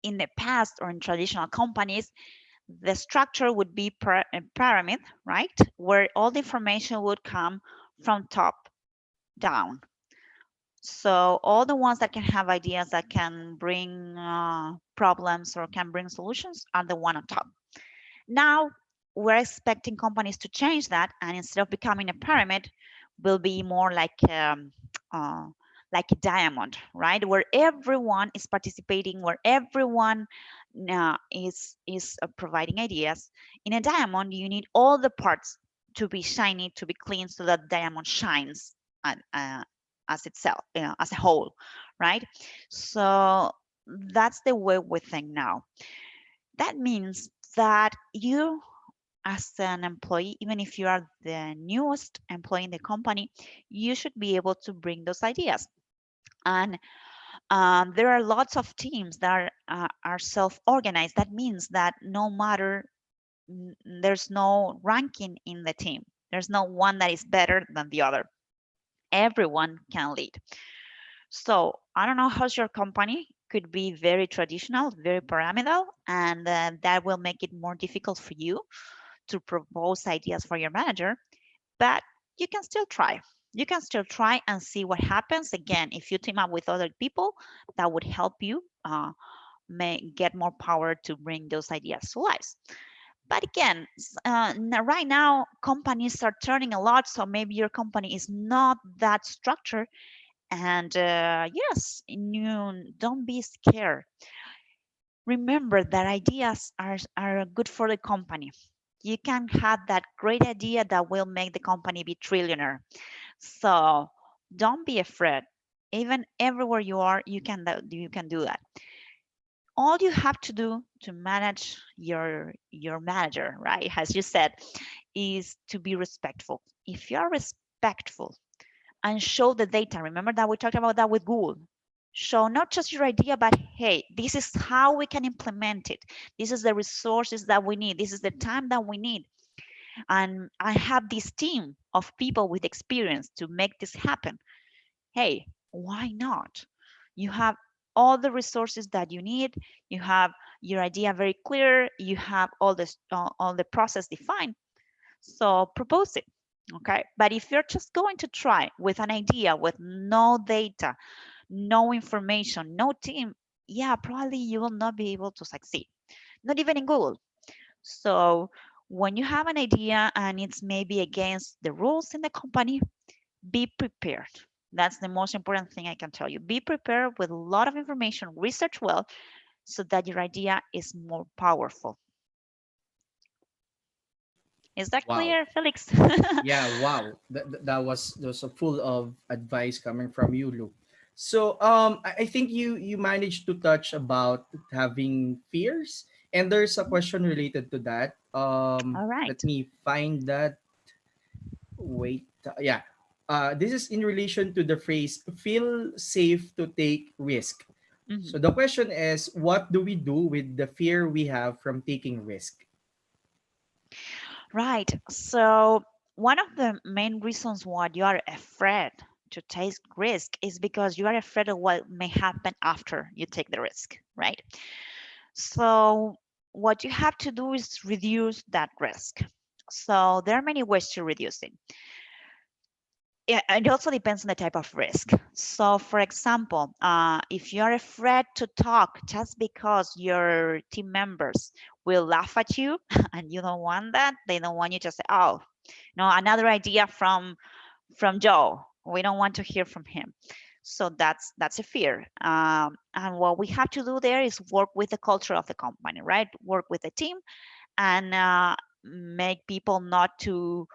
in the past or in traditional companies, the structure would be a pyramid, right? Where all the information would come from top down. So all the ones that can have ideas that can bring problems or can bring solutions are the one on top. Now we're expecting companies to change that, and instead of becoming a pyramid, will be more uh, like a diamond, right? Where everyone is participating, where everyone is providing ideas. In a diamond, you need all the parts to be shiny, to be clean, so that diamond shines uh, uh, as itself, as a whole, right? So that's the way we think now. That means that you, as an employee, even if you are the newest employee in the company, you should be able to bring those ideas. And there are lots of teams that are self-organized. That means that no matter, there's no ranking in the team. There's no one that is better than the other. Everyone can lead. So I don't know how's your company. Could be very traditional, very pyramidal, and that will make it more difficult for you to propose ideas for your manager, but you can still try. You can still try and see what happens. Again, if you team up with other people, that would help you get more power to bring those ideas to life. But again, right now, companies are turning a lot, so maybe your company is not that structured. And yes, you don't be scared. Remember that ideas are good for the company. You can have that great idea that will make the company be trillionaire. So don't be afraid. Even everywhere you are, you can do that. All you have to do to manage your manager, right? As you said, is to be respectful. If you are respectful and show the data, remember that we talked about that with Google. Show not just your idea, but hey, this is how we can implement it. This is the resources that we need. This is the time that we need. And I have this team of people with experience to make this happen. Hey, why not? You have all the resources that you need. You have your idea very clear. You have all the process defined. So propose it. Okay. But if you're just going to try with an idea with no data, no information, no team, yeah, probably you will not be able to succeed. Not even in Google. So when you have an idea and it's maybe against the rules in the company, be prepared. That's the most important thing I can tell you. Be prepared with a lot of information, research well, so that your idea is more powerful. Is that Wow. clear, Felix? Yeah, wow. That was a full of advice coming from you, Luke. So I think you managed to touch about having fears, and there's a question related to that. All right. Let me find that. Wait. Yeah. This is in relation to the phrase "feel safe to take risk." So Mhm. the question is, what do we do with the fear we have from taking risk? Right. So one of the main reasons why you are afraid to take risk is because you are afraid of what may happen after you take the risk, right? So what you have to do is reduce that risk. So there are many ways to reduce it. Yeah, it also depends on the type of risk. So, for example, if you're afraid to talk just because your team members will laugh at you and you don't want that, they don't want you to say, "Oh, no, another idea from Joe. We don't want to hear from him." So that's a fear. And what we have to do there is work with the culture of the company, right? Work with the team and make people not to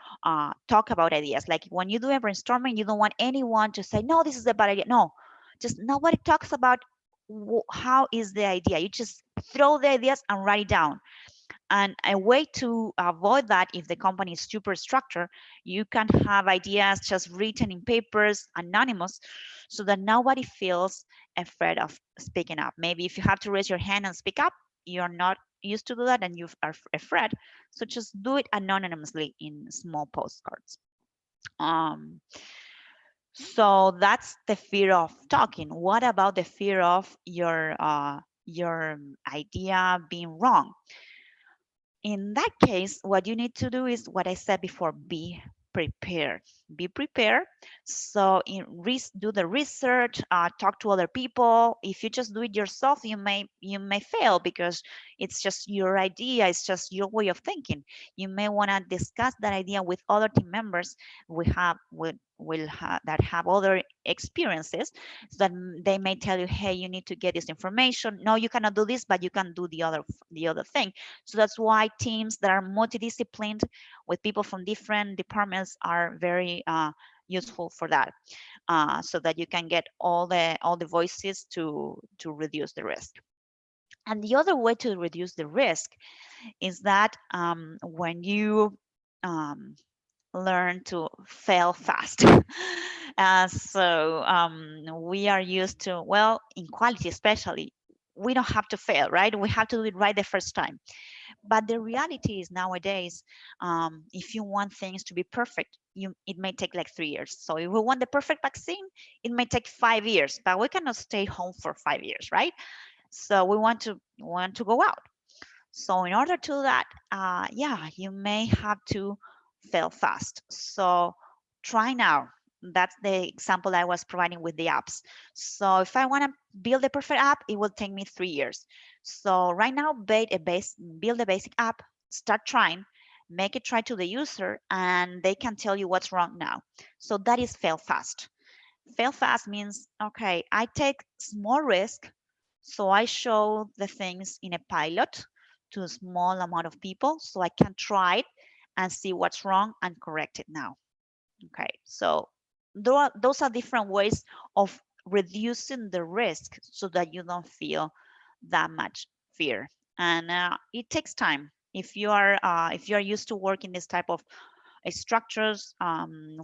talk about ideas. Like when you do a brainstorming, you don't want anyone to say, no, this is a bad idea. No, just nobody talks about how is the idea. You just throw the ideas and write it down. And a way to avoid that, if the company is super structured, you can have ideas just written in papers, anonymous, so that nobody feels afraid of speaking up. Maybe if you have to raise your hand and speak up, you're not used to do that and you are afraid. So just do it anonymously in small postcards. Um, so that's the fear of talking. What about the fear of your idea being wrong? In that case, what you need to do is what I said before: be prepared. Be prepared. So do the research, talk to other people. If you just do it yourself, you may fail because it's just your idea, it's just your way of thinking. You may want to discuss that idea with other team members we have will have that have other experiences, so that they may tell you, hey, you need to get this information. No, you cannot do this, but you can do the other thing. So that's why teams that are multidisciplined with people from different departments are very useful for that, so that you can get all the voices to reduce the risk. And the other way to reduce the risk is that when you um, learn to fail fast. We are used to, well, in quality especially, we don't have to fail, right? We have to do it right the first time. But the reality is nowadays, if you want things to be perfect, it may take like 3 years. So if we want the perfect vaccine, it may take 5 years, but we cannot stay home for 5 years, right? So we want to go out. So in order to do that, yeah, you may have to fail fast. So try now. That's the example I was providing with the apps. So if I want to build a perfect app, it will take me 3 years. So right now, build a basic app, start trying, make it try to the user, and they can tell you what's wrong now. So that is fail fast. Fail fast means, okay, I take small risk, so I show the things in a pilot to a small amount of people so I can try it and see what's wrong and correct it now. Okay, so those are different ways of reducing the risk so that you don't feel that much fear. And it takes time. If you are used to working this type of structures,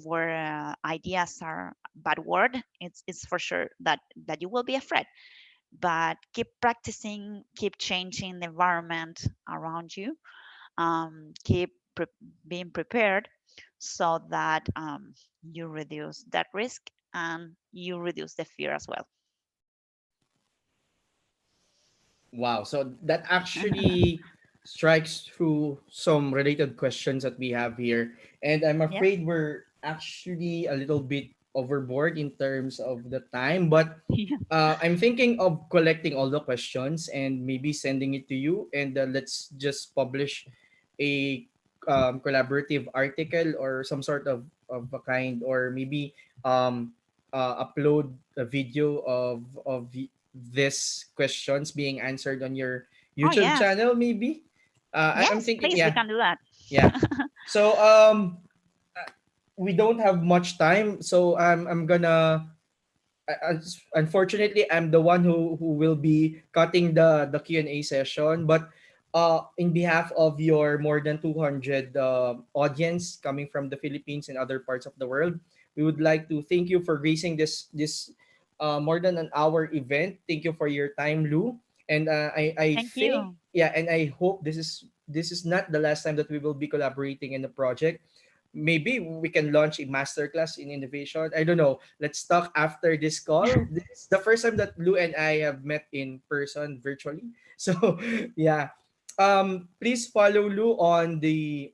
where ideas are bad word, it's for sure that you will be afraid. But keep practicing, keep changing the environment around you, keep being prepared, so that you reduce that risk and you reduce the fear as well. Wow. So that actually strikes through some related questions that we have here. And I'm Yes. afraid we're actually a little bit overboard in terms of the time, but I'm thinking of collecting all the questions and maybe sending it to you. And let's just publish a collaborative article or some sort of a kind, or maybe um, upload a video of these questions being answered on your Oh YouTube yes, channel, maybe. I'm yes, thinking, please, we yeah, can do that. yeah. So uh, we don't have much time, so I'm gonna unfortunately, I'm the one who will be cutting the Q&A session. But in behalf of your more than 200 audience coming from the Philippines and other parts of the world, we would like to thank you for gracing this more than an hour event. Thank you for your time, Lou. And I Thank think, you. yeah, and I hope this is not the last time that we will be collaborating in the project. Maybe we can launch a masterclass in innovation. I don't know. Let's talk after this call. This is the first time that Lou and I have met in person virtually. So yeah. Please follow Lou on the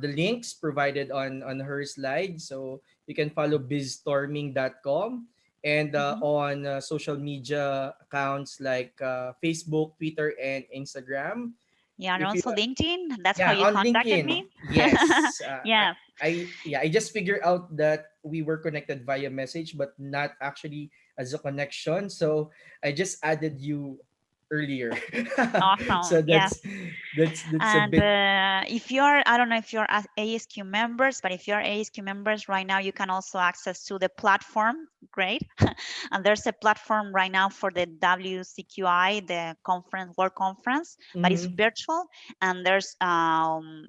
links provided on her slide. So you can follow biztorming.com, and Mhm. on social media accounts like Facebook, Twitter, and Instagram. Yeah, and If you also LinkedIn. That's how Yeah, you on contacted LinkedIn. me. Yes. Yes. I just figured out that we were connected via message, but not actually as a connection. So I just added you earlier. So Awesome. Yes. that's a And bit. if you're, I don't know if you're ASQ members, but if you're ASQ members right now, you can also access to the platform great. And there's a platform right now for the WCQI, the conference, world conference, but it's Mm-hmm. virtual. And there's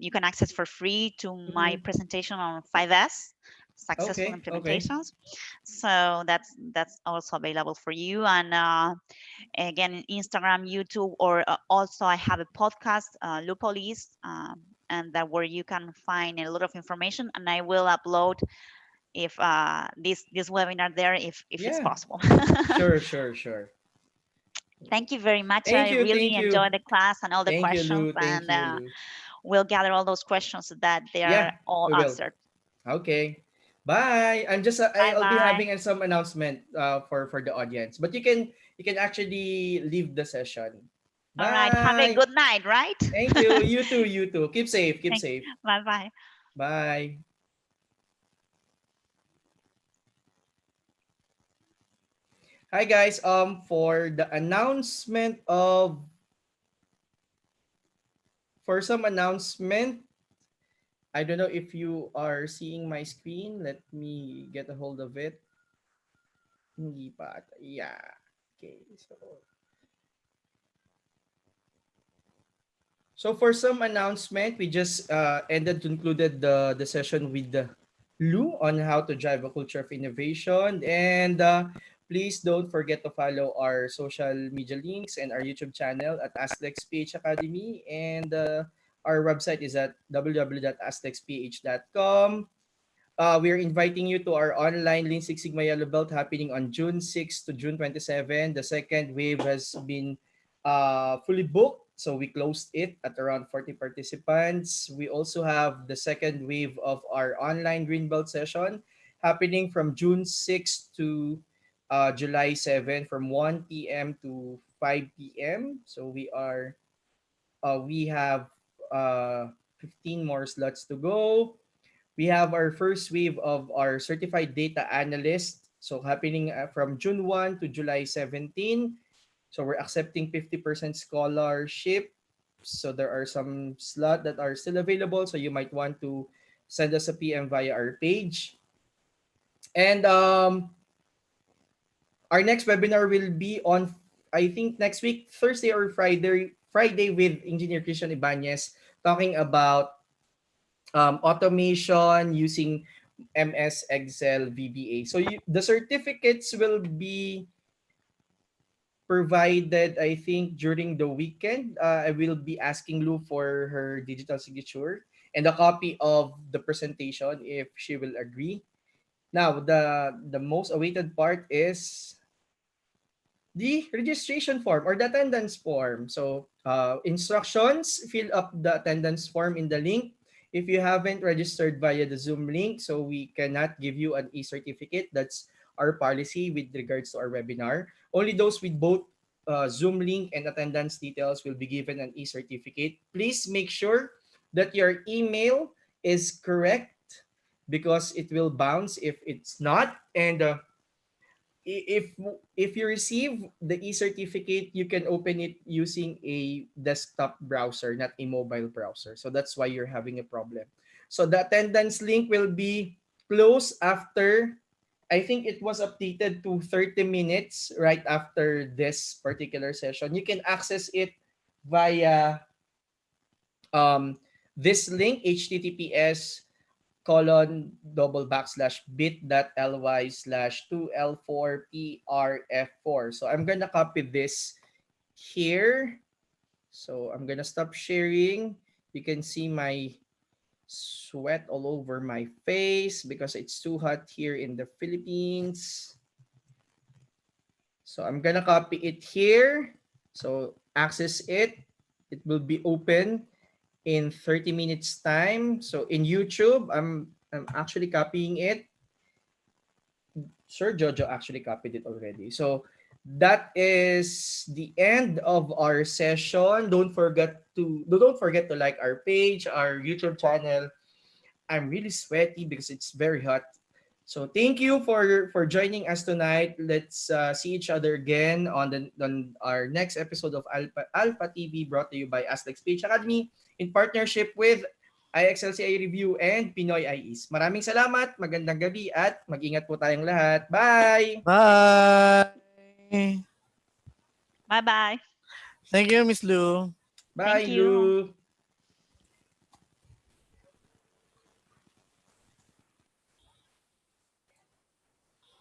you can access for free to my Mm-hmm. presentation on 5S, successful Okay. Okay. implementations. So that's also available for you. And again, Instagram, YouTube, or also I have a podcast, Lupolis, and that where you can find a lot of information. And I will upload if this webinar there if it's Yeah. possible. Sure. Sure. Sure. Thank you very much. Thank I you. really Thank you. enjoyed the class and all the Thank you, questions, Lou. Thank and you, Lou. we'll gather all those questions that they are Yeah, all we will. answered. Okay. Bye. I'm just Bye I'll be bye. having some announcement for the audience. But you can actually leave the session. All right. Have a Bye. good night, right? Thank you. You too. You too. Keep safe. Keep Thank- safe. Bye bye. Bye. Hi guys. For the announcement of for some announcement, I don't know if you are seeing my screen. Let me get a hold of it. Hindi pa ata. Yeah. Okay. So for some announcement, we just ended concluded the session with the Lou on how to drive a culture of innovation. And please don't forget to follow our social media links and our YouTube channel at AskDexPH Academy. And our website is at www.asdexph.com. We are inviting you to our online Lean Six Sigma Yellow Belt happening on June 6 to June 27. The second wave has been fully booked, so we closed it at around 40 participants. We also have the second wave of our online Green Belt session happening from June 6 to July 7 from 1 p.m. to 5 p.m. So we have 15 more slots to go. We have our first wave of our certified data analyst. So happening from June 1 to July 17. So we're accepting 50% scholarship. So there are some slots that are still available. So you might want to send us a PM via our page. And our next webinar will be on, I think, next week, Thursday or Friday with Engineer Christian Ibanez talking about automation using MS Excel VBA. So the certificates will be provided, I think, during the weekend. I will be asking Lou for her digital signature and a copy of the presentation if she will agree. Now, the most awaited part is the registration form or the attendance form. So, instructions, fill up the attendance form in the link. If you haven't registered via the Zoom link, so we cannot give you an e-certificate. That's our policy with regards to our webinar. Only those with both Zoom link and attendance details will be given an e-certificate. Please make sure that your email is correct because it will bounce if it's not. And if if you receive the e-certificate, you can open it using a desktop browser, not a mobile browser. So that's why you're having a problem. So the attendance link will be closed after, I think it was updated to 30 minutes right after this particular session. You can access it via um, this link, https://bit.ly/2L4PRF4. So I'm gonna copy this here. So I'm gonna stop sharing. You can see my sweat all over my face because it's too hot here in the Philippines. So I'm gonna copy it here. So access it. It will be open in 30 minutes time. So in YouTube, I'm actually copying it. Sir Jojo actually copied it already. So that is the end of our session. Don't forget to like our page, our YouTube channel. I'm really sweaty because it's very hot. So thank you for joining us tonight. Let's see each other again on our next episode of Alpha TV, brought to you by Aztec Speech Academy in partnership with IXLCI Review, and Pinoy IEs. Maraming salamat, magandang gabi at mag-ingat po tayong lahat. Bye! Bye! Bye-bye. Thank you, Miss Lou. Bye, Thank you. Lou!